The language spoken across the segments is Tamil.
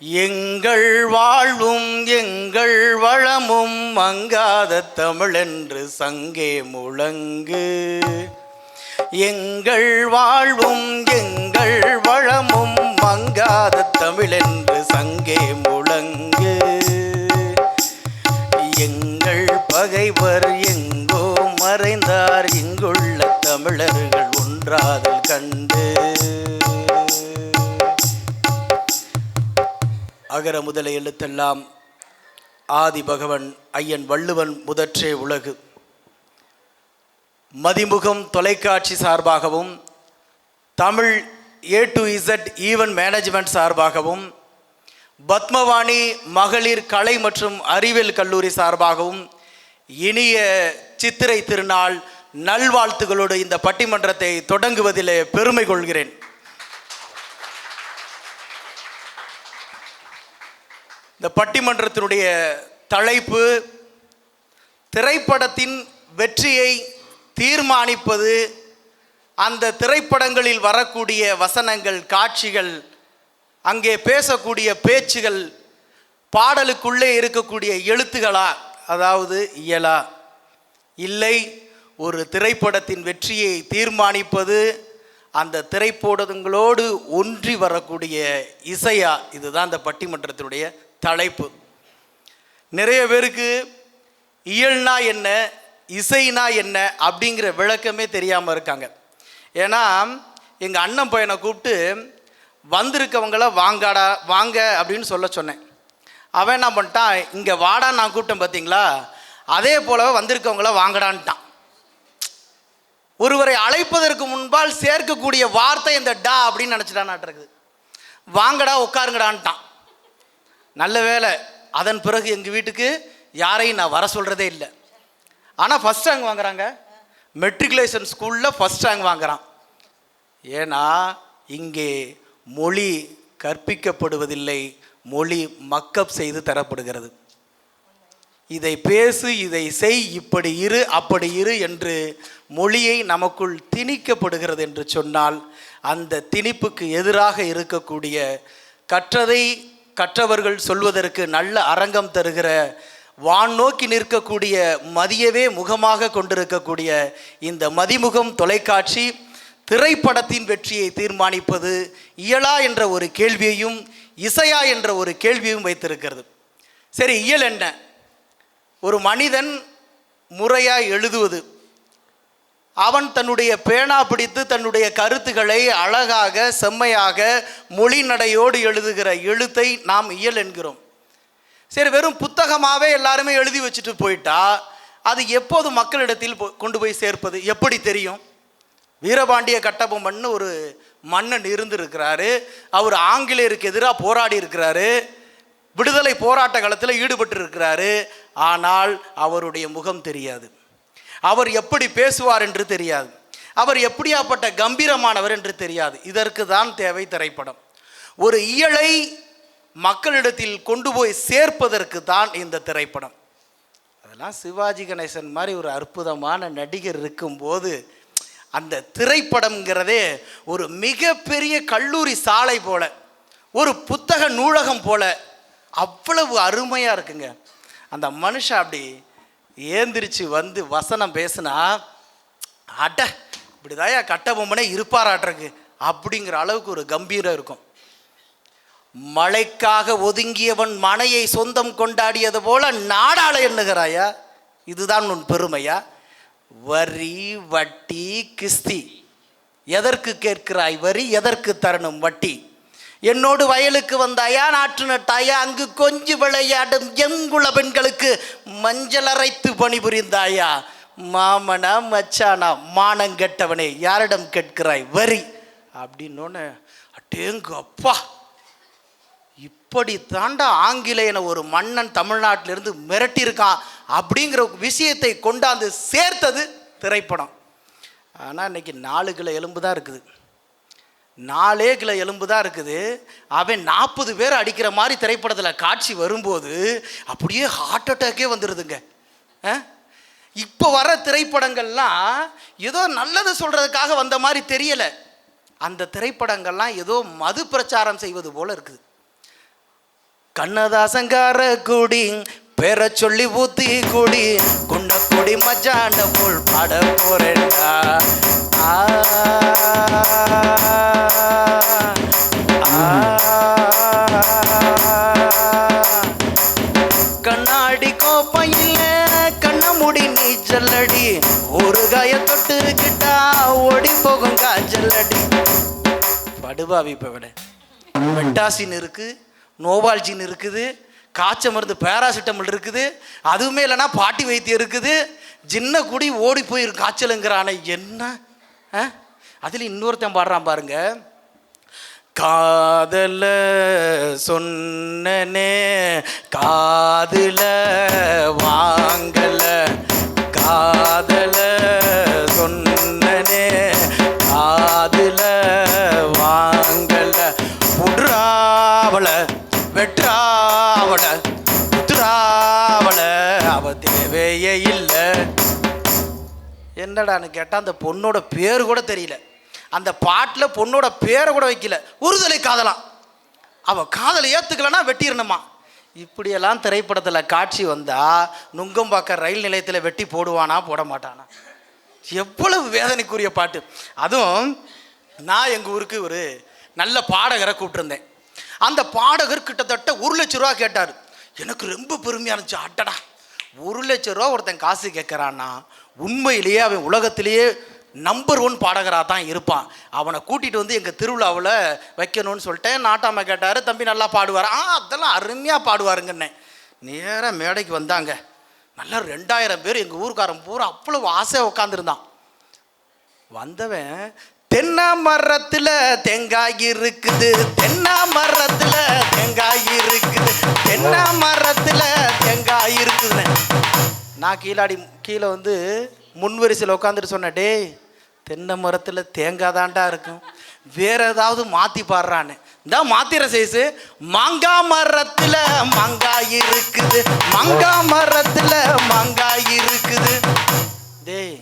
எங்கள் வாழ்வும் எங்கள் வளமும் மங்காத தமிழென்று சங்கே முழங்கு. எங்கள் வாழ்வும் எங்கள் வளமும் மங்காத தமிழென்று சங்கே முழங்கு. எங்கள் பகைவர் எங்கோ மறைந்தார், இங்குள்ள தமிழர்கள் ஒன்றாதல் கண்டு. அகர முதல எழுத்தெல்லாம் ஆதி பகவன் ஐயன் வள்ளுவன் முதற்றே உலகு. மதிமுகம் தொலைக்காட்சி சார்பாகவும், Tamil A to Z event management சார்பாகவும், பத்மவாணி மகளிர் கலை மற்றும் அறிவியல் கல்லூரி சார்பாகவும் இனிய சித்திரை திருநாள் நல்வாழ்த்துகளோடு இந்த பட்டிமன்றத்தை தொடங்குவதிலே பெருமை கொள்கிறேன். இந்த பட்டிமன்றத்தினுடைய தலைப்பு திரைப்படத்தின் வெற்றியை தீர்மானிப்பது. அந்த திரைப்படங்களில் வரக்கூடிய வசனங்கள், காட்சிகள், அங்கே பேசக்கூடிய பேச்சுகள், பாடலுக்குள்ளே இருக்கக்கூடிய எழுத்துகளா, அதாவது இயலா, இல்லை ஒரு திரைப்படத்தின் வெற்றியை தீர்மானிப்பது அந்த திரைப்படங்களோடு ஒன்றி வரக்கூடிய இசையா? இதுதான் இந்த பட்டிமன்றத்தினுடைய தலைப்பு. நிறைய பேருக்கு இயல்னா என்ன, இசைனா என்ன அப்படிங்கிற விளக்கமே தெரியாமல் இருக்காங்க. ஏன்னா எங்கள் அண்ணன் பையனை கூப்பிட்டு வந்திருக்கவங்கள வாங்காடா வாங்க அப்படின்னு சொல்ல சொன்னேன். அவன் என்ன பண்ணிட்டான், இங்கே வாடா நான் கூப்பிட்டேன் பார்த்தீங்களா, அதே போல வந்திருக்கவங்கள வாங்கடான்ட்டான். ஒருவரை அழைப்பதற்கு முன்பால் சேர்க்கக்கூடிய வார்த்தை இந்த டா அப்படின்னு நினச்சிட்டான் இருக்குது. வாங்கடா உட்காருங்கடான்ட்டான். நல்ல வேலை, அதன் பிறகு எங்கள் வீட்டுக்கு யாரையும் நான் வர சொல்கிறதே இல்லை. ஆனால் ஃபஸ்ட் ரேங்க் வாங்குறாங்க. மெட்ரிகுலேஷன் ஸ்கூலில் ஃபஸ்ட் ரேங்க் வாங்குறான். ஏன்னா இங்கே மொழி கற்பிக்கப்படுவதில்லை, மொழி மக்கப் செய்து தரப்படுகிறது. இதை பேசு, இதை செய், இப்படி இரு, அப்படி இரு என்று மொழியை நமக்குள் திணிக்கப்படுகிறது என்று சொன்னால், அந்த திணிப்புக்கு எதிராக இருக்கக்கூடிய கற்றதை கற்றவர்கள் சொல்வதற்கு நல்ல அரங்கம் தருகிற, வான் நோக்கி நிற்கக்கூடிய, மதியவே முகமாக கொண்டிருக்கக்கூடிய இந்த மதிமுகம் தொலைக்காட்சி திரைப்படத்தின் வெற்றியை தீர்மானிப்பது இயலா என்ற ஒரு கேள்வியையும் இசையா என்ற ஒரு கேள்வியும் வைத்திருக்கிறது. சரி, இயல் என்ன? ஒரு மனிதன் முறையாக எழுதுவது, அவன் தன்னுடைய பேனா பிடித்து தன்னுடைய கருத்துக்களை அழகாக செம்மையாக மொழி நடையோடு எழுதுகிற எழுத்தை நாம் இயல் என்கிறோம். சரி, வெறும் புத்தகமாகவே எல்லாருமே எழுதி வச்சுட்டு போயிட்டா அது எப்போது மக்களிடத்தில் கொண்டு போய் சேர்ப்பது? எப்படி தெரியும்? வீரபாண்டிய கட்டபொம்மன் ஒரு மன்னன் இருந்திருக்கிறாரு. அவர் ஆங்கிலேயருக்கு எதிராக போராடி இருக்கிறாரு, விடுதலை போராட்ட காலத்தில் ஈடுபட்டு இருக்கிறாரு. ஆனால் அவருடைய முகம் தெரியாது, அவர் எப்படி பேசுவார் என்று தெரியாது, அவர் எப்படியாப்பட்ட கம்பீரமானவர் என்று தெரியாது. இதற்கு தான் தேவை திரைப்படம். ஒரு இயலை மக்களிடத்தில் கொண்டு போய் சேர்ப்பதற்கு தான் இந்த திரைப்படம். அதெல்லாம் சிவாஜி கணேசன் மாதிரி ஒரு அற்புதமான நடிகர் இருக்கும்போது அந்த திரைப்படம்ங்கிறதே ஒரு மிகப்பெரிய கல்லூரி சாலை போல, ஒரு புத்தக நூலகம் போல அவ்வளவு அருமையாக இருக்குங்க. அந்த மனுஷன் அப்படி ஏந்திரிச்சு வந்து வசனம் பேசுனா, அட இப்படிதாயா கட்டபொம்மனே இருப்பாராட்டுருக்கு அப்படிங்கிற அளவுக்கு ஒரு கம்பீரம் இருக்கும். மழைக்காக ஒதுங்கியவன் மனையை சொந்தம் கொண்டாடியது போல நாடாள எண்ணுகிறாயா, இதுதான் உன் பெருமையா? வரி வட்டி கிஸ்தி எதற்கு கேட்கிறாய்? வரி எதற்கு தரணும் வட்டி? என்னோடு வயலுக்கு வந்தாயா, நாற்று நட்டாயா, அங்கு கொஞ்சி விளையாடும் எங்குள பெண்களுக்கு மஞ்சள் அரைத்து பணிபுரிந்தாயா? மாமனா மச்சானா மானங்கெட்டவனே, யாரிடம் கேட்கிறாய் வரி அப்படின்னோன்னு, அட்டேங்கு அப்பா, இப்படி தாண்டா ஆங்கிலேயனை ஒரு மன்னன் தமிழ்நாட்டிலிருந்து மிரட்டியிருக்கான் அப்படிங்கிற விஷயத்தை கொண்டாந்து சேர்த்தது திரைப்படம். ஆனால் இன்னைக்கு 4 கிலோ எலும்பு தான் இருக்குது, 4 கிலோ எலும்பு தான் இருக்குது. அவன் 40 பேர் அடிக்கிற மாதிரி திரைப்படத்தில் காட்சி வரும்போது அப்படியே ஹார்ட் அட்டாக்கே வந்துடுதுங்க. இப்போ வர திரைப்படங்கள்லாம் ஏதோ நல்லது சொல்கிறதுக்காக வந்த மாதிரி தெரியலை. அந்த திரைப்படங்கள்லாம் ஏதோ மது பிரச்சாரம் செய்வது போல் இருக்குது. கண்ணதாசங்கார கூடி பேர சொல்லி ஊத்தி கூடி குண்ட கொடி மஜான போல் பாட போறேன்டா. கண்ணாடி கோப்பையில கண்ணமுடி நீச்சலடி ஒரு காய தொட்டுக்கிட்டா ஓடி போகும் காய்ச்சலடி. படுபாவி இப்போ விட மெட்டாசின் இருக்கு, நோவால்ஜின் இருக்குது, காய்ச்சல் மருந்து பேராசிட்டமல் இருக்குது, அதுவுமே இல்லைன்னா பாட்டி வைத்தியம் இருக்குது, சின்ன குடி ஓடி போயிருக்கு காய்ச்சலுங்கிறான. என்ன அதில் இன்னொருத்தன் பாடுறான் பாருங்க. காதல சொன்னனே காதுல வாங்கல, காதல சொன்னனே காதுல வாங்கல, புட்ராவள வெற்றாவள புத்துராவள அவ தேவையே இல்லை. என்னடான்னு கேட்டால் அந்த பொண்ணோட பேர் கூட தெரியல, அந்த பாட்டில் பொண்ணோட பேரை கூட வைக்கல. ஒருதலை காதலாம், அவள் காதலை ஏற்றுக்கலன்னா வெட்டிடணுமா. இப்படியெல்லாம் திரைப்படத்தில் காட்சி வந்தால் நுங்கம்பாக்கம் ரயில் நிலையத்தில் வெட்டி போடுவானா போட மாட்டானா? எவ்வளவு வேதனைக்குரிய பாட்டு. அதுவும் நான் எங்கள் ஊருக்கு ஒரு நல்ல பாடகரை கூப்பிட்டுருந்தேன். அந்த பாடகர் கிட்டத்தட்ட 1 லட்ச ரூபா கேட்டார். எனக்கு ரொம்ப பெருமையாக இருந்துச்சு. அட்டடா, 1 லட்ச ரூபா ஒருத்தன் காசு கேட்குறான்னா உண்மையிலேயே அவன் உலகத்திலேயே நம்பர் 1 பாடகராக தான் இருப்பான். அவனை கூட்டிகிட்டு வந்து எங்கள் திருவிழாவில் வைக்கணும்னு சொல்லிட்டேன். நாட்டாமை கேட்டார், தம்பி நல்லா பாடுவார். அதெல்லாம் அருமையாக பாடுவாருங்கண்ணே. நேராக மேடைக்கு வந்தாங்க. நல்லா 2000 பேர் எங்கள் ஊருக்காரன் பூரா அவ்வளவு ஆசையாக உட்காந்துருந்தான். வந்தவன் தென்னை மரத்தில் தேங்காய் இருக்குது, தென்னை மரத்தில் தேங்காய் இருக்குது, தென்னை மரத்தில் தேங்காய் இருக்குது. நான் கீழே வந்து முன்வரிசையில் உட்காந்துட்டு சொன்னேன், டேய் தென்னை மரத்தில் தேங்காய் தாண்டா இருக்கும், வேற ஏதாவது மாற்றி பாடுறான்னு. இந்த மாத்திர சைஸு மாங்காய் மரத்தில் மாங்காய் இருக்குது, மாங்காய் மரத்தில் மாங்காய் இருக்குது. டேய்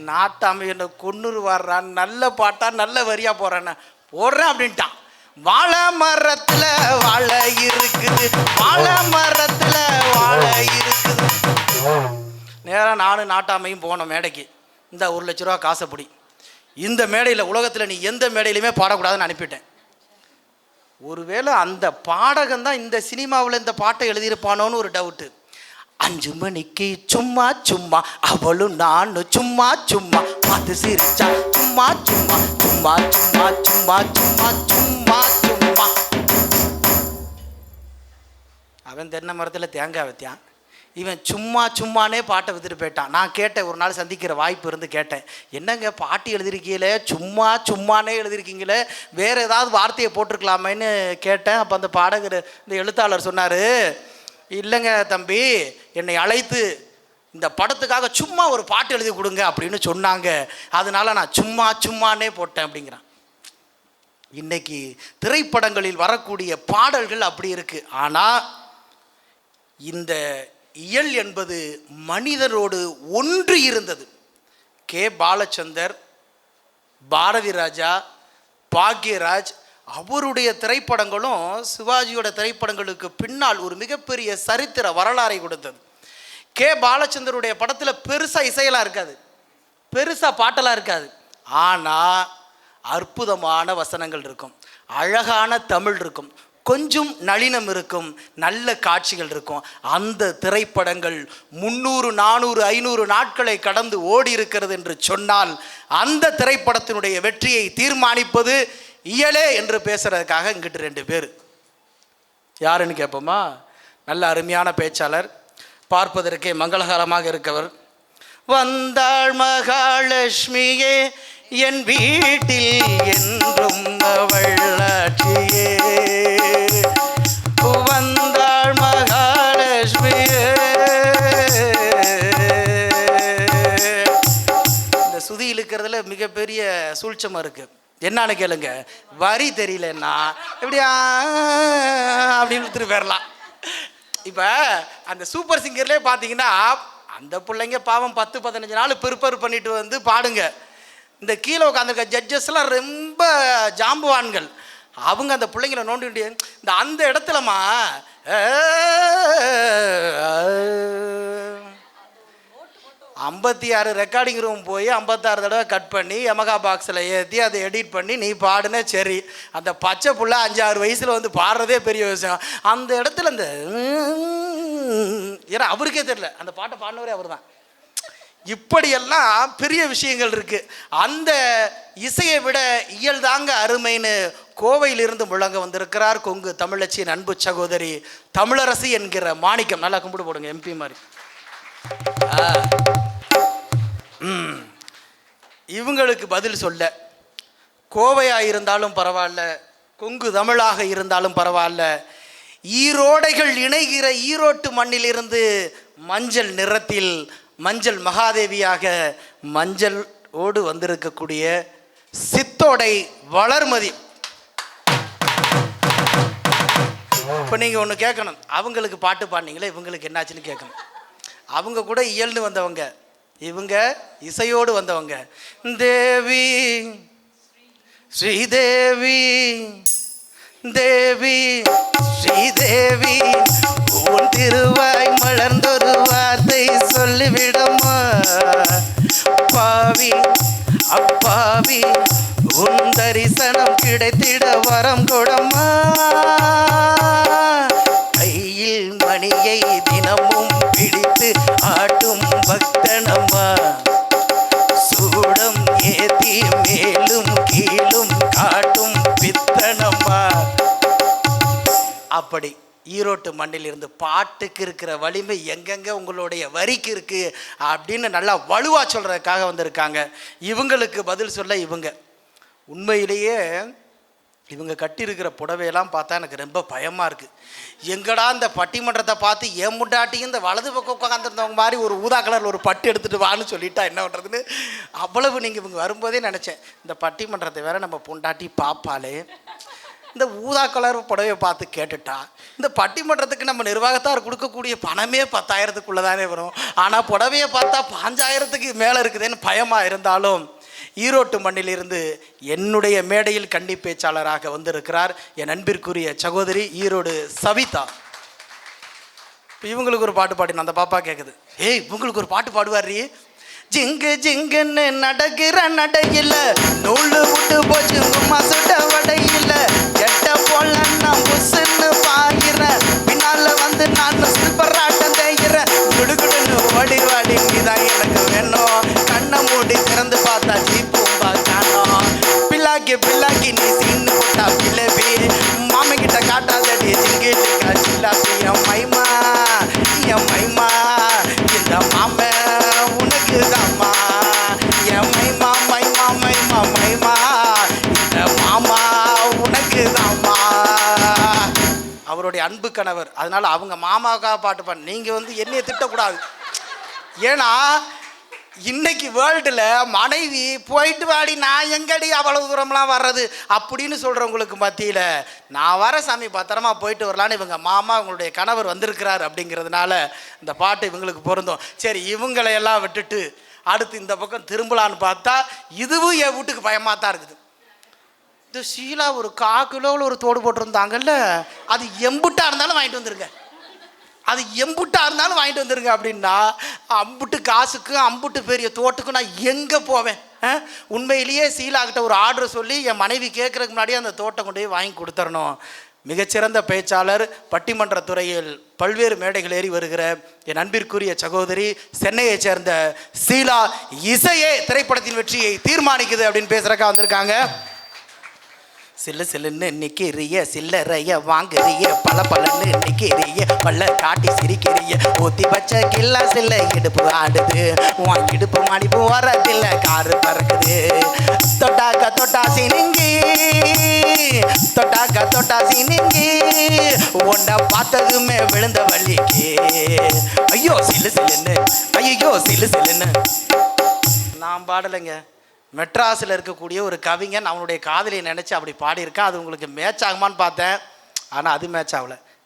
நாட்டாமை என்ன கொன்னுரு வர்றான், நல்ல பாட்டா நல்ல வரியா போறான்னு போடுறேன் அப்படின்ட்டான். வாழை மரத்துல வாழை இருக்குது, வாழை மரத்துல வாழை இருக்குது. நேராக நானும் நாட்டாமையும் போனோம் மேடைக்கு. இந்த 1 லட்ச ரூபா காசைப்படி இந்த மேடையில் உலகத்தில் நீ எந்த மேடையிலுமே பாடக்கூடாதுன்னு அனுப்பிட்டேன். ஒருவேளை அந்த பாடகன் தான் இந்த சினிமாவில் இந்த பாட்டை எழுதியிருப்பானோன்னு ஒரு டவுட்டு. 5 மணிக்கு சும்மா சும்மா அவளும் நானும் சும்மா சும்மா பார்த்து சிரிச்சா சும்மா சும்மா சும்மா சும்மா சும்மா சும்மா சும்மா சும்மா. அவன் தென்னை மரத்தில் தேங்காய் வைத்தான், இவன் சும்மா சும்மானே பாட்டை வித்துட்டு போயிட்டான். நான் கேட்டேன், ஒரு நாள் சந்திக்கிற வாய்ப்பு இருந்து கேட்டேன், என்னங்க பாட்டு எழுதிருக்கீங்களே, சும்மா சும்மானே எழுதிருக்கீங்களே, வேறு ஏதாவது வார்த்தையை போட்டிருக்கலாமேன்னு கேட்டேன். அப்போ அந்த பாடகர் இந்த எழுத்தாளர் சொன்னார், இல்லைங்க தம்பி, என்னை அழைத்து இந்த படத்துக்காக சும்மா ஒரு பாட்டு எழுதி கொடுங்க அப்படின்னு சொன்னாங்க, அதனால நான் சும்மா சும்மானே போட்டேன் அப்படிங்கிறான். இன்னைக்கு திரைப்படங்களில் வரக்கூடிய பாடல்கள் அப்படி இருக்கு. ஆனால் இந்த இயல் என்பது மனிதரோடு ஒன்று இருந்தது. கே பாலச்சந்தர், பாரதி ராஜா, பாக்யராஜ் அவருடைய திரைப்படங்களும் சிவாஜியோட திரைப்படங்களுக்கு பின்னால் ஒரு மிகப்பெரிய சரித்திர வரலாறை கொடுத்தது. கே பாலச்சந்தருடைய படத்தில் பெருசாக இசையெல்லாம் இருக்காது, பெருசாக பாட்டெல்லாம் இருக்காது, ஆனால் அற்புதமான வசனங்கள் இருக்கும், அழகான தமிழ் இருக்கும், கொஞ்சம் நளினம் இருக்கும், நல்ல காட்சிகள் இருக்கும். அந்த திரைப்படங்கள் 300, 400, 500 நாட்களை கடந்து ஓடி இருக்கிறது என்று சொன்னால் அந்த திரைப்படத்தினுடைய வெற்றியை தீர்மானிப்பது இயலே என்று பேசுறதுக்காக இங்கிட்டு 2 பேர். யாருன்னு கேட்போமா? நல்ல அருமையான பேச்சாளர், பார்ப்பதற்கே மங்களகரமாக இருக்கவர். வந்தாள் மகாலட்சுமியே என் வீட்டில் என்றும் அவளாட்சியே, வந்தாள் மகாலட்சுமியே. இந்த சுதி இழுக்கிறதுல மிகப்பெரிய சூழ்ச்சமாக இருக்கு. என்னன்னு கேளுங்க, வரி தெரியலன்னா எப்படியா அப்படின்னு திருப்பி வரலாம். இப்போ அந்த சூப்பர் சிங்கர்லேயே பார்த்தீங்கன்னா அந்த பிள்ளைங்க பாவம் 10-15 நாள் ப்ரிப்பேர் பண்ணிட்டு வந்து பாடுங்க. இந்த கீழே உட்காந்துருக்க ஜட்ஜஸ்லாம் ரொம்ப ஜாம்புவான்கள். அவங்க அந்த பிள்ளைங்களை நோண்டி இந்த அந்த இடத்துலமா 56 ரெக்கார்டிங் ரூம் போய் 56 தடவை கட் பண்ணி எமகா பாக்ஸில் ஏற்றி அதை எடிட் பண்ணி நீ பாடுனே சரி. அந்த பச்சை புள்ள 5-6 வயசில் வந்து பாடுறதே பெரிய விஷயம். அந்த இடத்துல அந்த ஏன்னா அவருக்கே தெரியல, அந்த பாட்டை பாடினவரே அவர் தான். இப்படியெல்லாம் பெரிய விஷயங்கள் இருக்குது. அந்த இசையை விட இயல் தாங்க அருமைன்னு கோவையிலிருந்து முழங்க வந்திருக்கிறார் கொங்கு தமிழச்சியின் அன்பு சகோதரி தமிழரசி என்கிற மாணிக்கம். நல்லா கும்பிடு போடுங்க, எம்பி மாதிரி. இவங்களுக்கு பதில் சொல்ல கோவையாக இருந்தாலும் பரவாயில்ல, கொங்கு தமிழாக இருந்தாலும் பரவாயில்ல, ஈரோடைகள் இணைகிற ஈரோட்டு மண்ணிலிருந்து மஞ்சள் நிறத்தில் மஞ்சள் மகாதேவியாக மஞ்சள் ஓடு வந்திருக்கக்கூடிய சித்தோடை வளர்மதி. இப்போ நீங்கள் ஒன்று கேட்கணும், அவங்களுக்கு பாட்டு பாடினீங்களே இவங்களுக்கு என்னாச்சுன்னு கேட்கணும். அவங்க கூட இயல்னு வந்தவங்க, இவங்க இசையோடு வந்தவங்க. தேவி ஸ்ரீதேவி தேவி ஸ்ரீதேவி உன் திருவாய் மலர்ந்தொரு வார்த்தை சொல்லிவிடமா பாவி அப்பாவி உன் தரிசனம் கிடைத்திட வரம் கொடமா கையில் மணியை தினமும் பிடித்து ஆட்டும் பக்தனம்மா சூடம் ஏத்தி மேலும் கீழும் காட்டும் பித்தனம்மா. அப்படி ஈரோட்டு மண்ணில் இருந்து பாட்டுக்கு இருக்கிற வலிமை எங்கெங்கே உங்களுடைய வரிக்கு இருக்குது அப்படின்னு நல்லா வலுவாக சொல்கிறதுக்காக வந்திருக்காங்க. இவங்களுக்கு பதில் சொல்ல இவங்க உண்மையிலேயே இவங்க கட்டியிருக்கிற புடவையெல்லாம் பார்த்தா எனக்கு ரொம்ப பயமாக இருக்குது. எங்கடா இந்த பட்டிமன்றத்தை பார்த்து என் முண்டாட்டியும் இந்த வலது பக்கம் உட்காந்துருந்தவங்க மாதிரி ஒரு ஊதா கலரில் ஒரு பட்டு எடுத்துகிட்டு வான்னு சொல்லிட்டா என்ன பண்ணுறதுன்னு அவ்வளவு நீங்கள் இவங்க வரும்போதே நினச்சேன். இந்த பட்டிமன்றத்தை வேற நம்ம பொண்டாட்டி பார்ப்பாலே, இந்த ஊதா கலர் புடவையை பார்த்து கேட்டுட்டா இந்த பட்டிமன்றத்துக்கு நம்ம நிர்வாகத்தார் கொடுக்கக்கூடிய பணமே 10,000க்குள்ளே தானே வரும். ஆனால் புடவையை பார்த்தா 5,000க்கு மேலே இருக்குதுன்னு பயமாக இருந்தாலும் ஈரோட்டு மண்ணிலிருந்து என்னுடைய மேடையில் கன்னி பேச்சாளராக வந்திருக்கிறார் என் அன்பிற்குரிய சகோதரி ஈரோடு சவிதா. இப்போ இவங்களுக்கு ஒரு பாட்டு பாடின அந்த பாப்பா கேட்குது, ஏய் இவங்களுக்கு ஒரு பாட்டு பாடுவாரி. ஜிங்கு ஜிங்குன்னு நடக்கிற நடையில் நூலு விட்டு போச்சு மசுட வடையில் எட்ட போல நான் புசுன்னு பாக்கிறேன் பின்னால் வந்து நான் சில்பராட்டம் தேய்கிறேன் குடுகுடுன்னு ஓடி வாடி நீதான் எனக்கு வேணும் கண்ணை மூடி திறந்து பார்த்தா ஜீப்பூம்பா காணோம் பிள்ளாக்கி பிள்ளாக்கி நீ சீன்னு போட்டா பிள்ளைபி மாமி கிட்ட காட்டாதடி ஜிங்கிலிக்கா சில்லாப்பி என் மைமா இந்த மாம உனக்கு தாம்மா என் மைமா மைமா மைமா மைமா இந்த மாமா உனக்கு தாம்மா. அவருடைய அன்பு கணவர், அதனால அவங்க மாமாவுக்காக பாட்டு பாடு. நீங்கள் வந்து என்னையை திட்டக்கூடாது. ஏன்னா இன்னைக்கு வேர்ல்டில் மனைவி போயிட்டு வாடி நான் எங்கடி அவ்வளவு தூரம்லாம் வர்றது அப்படின்னு சொல்கிறவங்களுக்கு மத்தியில் நான் வர சாமி பத்திரமா போயிட்டு வரலான்னு இவங்க மாமா உங்களுடைய கணவர் வந்திருக்கிறார் அப்படிங்கிறதுனால இந்த பாட்டு இவங்களுக்கு பொருந்தும். சரி, இவங்களையெல்லாம் விட்டுட்டு அடுத்து இந்த பக்கம் திரும்பலான்னு பார்த்தா இதுவும் என் வீட்டுக்கு பயமாக தான் இருக்குது. இந்த ஷீலா ஒரு 1/4 கிலோவில் ஒரு தோடு போட்டிருந்தாங்கல்ல, அது எம்புட்டாக இருந்தாலும் வாங்கிட்டு வந்துருங்க, அது எம்புட்டாக இருந்தாலும் வாங்கிட்டு வந்துருங்க அப்படின்னா அம்புட்டு காசுக்கும் அம்புட்டு பெரிய தோட்டுக்கும் நான் எங்கே போவேன்? உண்மையிலேயே சீலாக்கிட்ட ஒரு ஆர்டர் சொல்லி என் மனைவி கேட்குறதுக்கு முன்னாடியே அந்த தோட்டம் கொண்டு போய் வாங்கி கொடுத்துடணும். மிகச்சிறந்த பேச்சாளர், பட்டிமன்ற துறையில் பல்வேறு மேடைகள் ஏறி வருகிற என் அன்பிற்குரிய சகோதரி, சென்னையை சேர்ந்த சீலா. இசையே திரைப்படத்தின் வெற்றியை தீர்மானிக்குது அப்படின்னு பேசுறக்கா வந்திருக்காங்க. சில்லு சில்லுன்னு நிற்கிறிய சில்லறைய வாங்குறிய பல பலன்னு நிற்கிறிய பல்ல காட்டி சிரிக்கிறிய ஊத்தி பச்சை கில்லா சில்ல இடுப்பு ஆடுது உன் இடுப்பு மடிப்பு வரதில்ல காரு பறக்குது தொட்டாக்கா தொட்டா சினிங்கி தொட்டாக்கா தொட்டா சினிங்கி உன்னை பார்த்ததுமே விழுந்த வள்ளிக்கு ஐயோ சில்லு சில்லுன்னு ஐயோ சில்லு சில்லுன்னு. நான் பாடலைங்க, மெட்ராஸில் இருக்கக்கூடிய ஒரு கவிஞன் அவனுடைய காதலியை நினச்சி அப்படி பாடியிருக்கான். அது உங்களுக்கு மேட்ச் ஆகுமான்னு பார்த்தேன், ஆனால் அது மேட்ச் ஆகலை.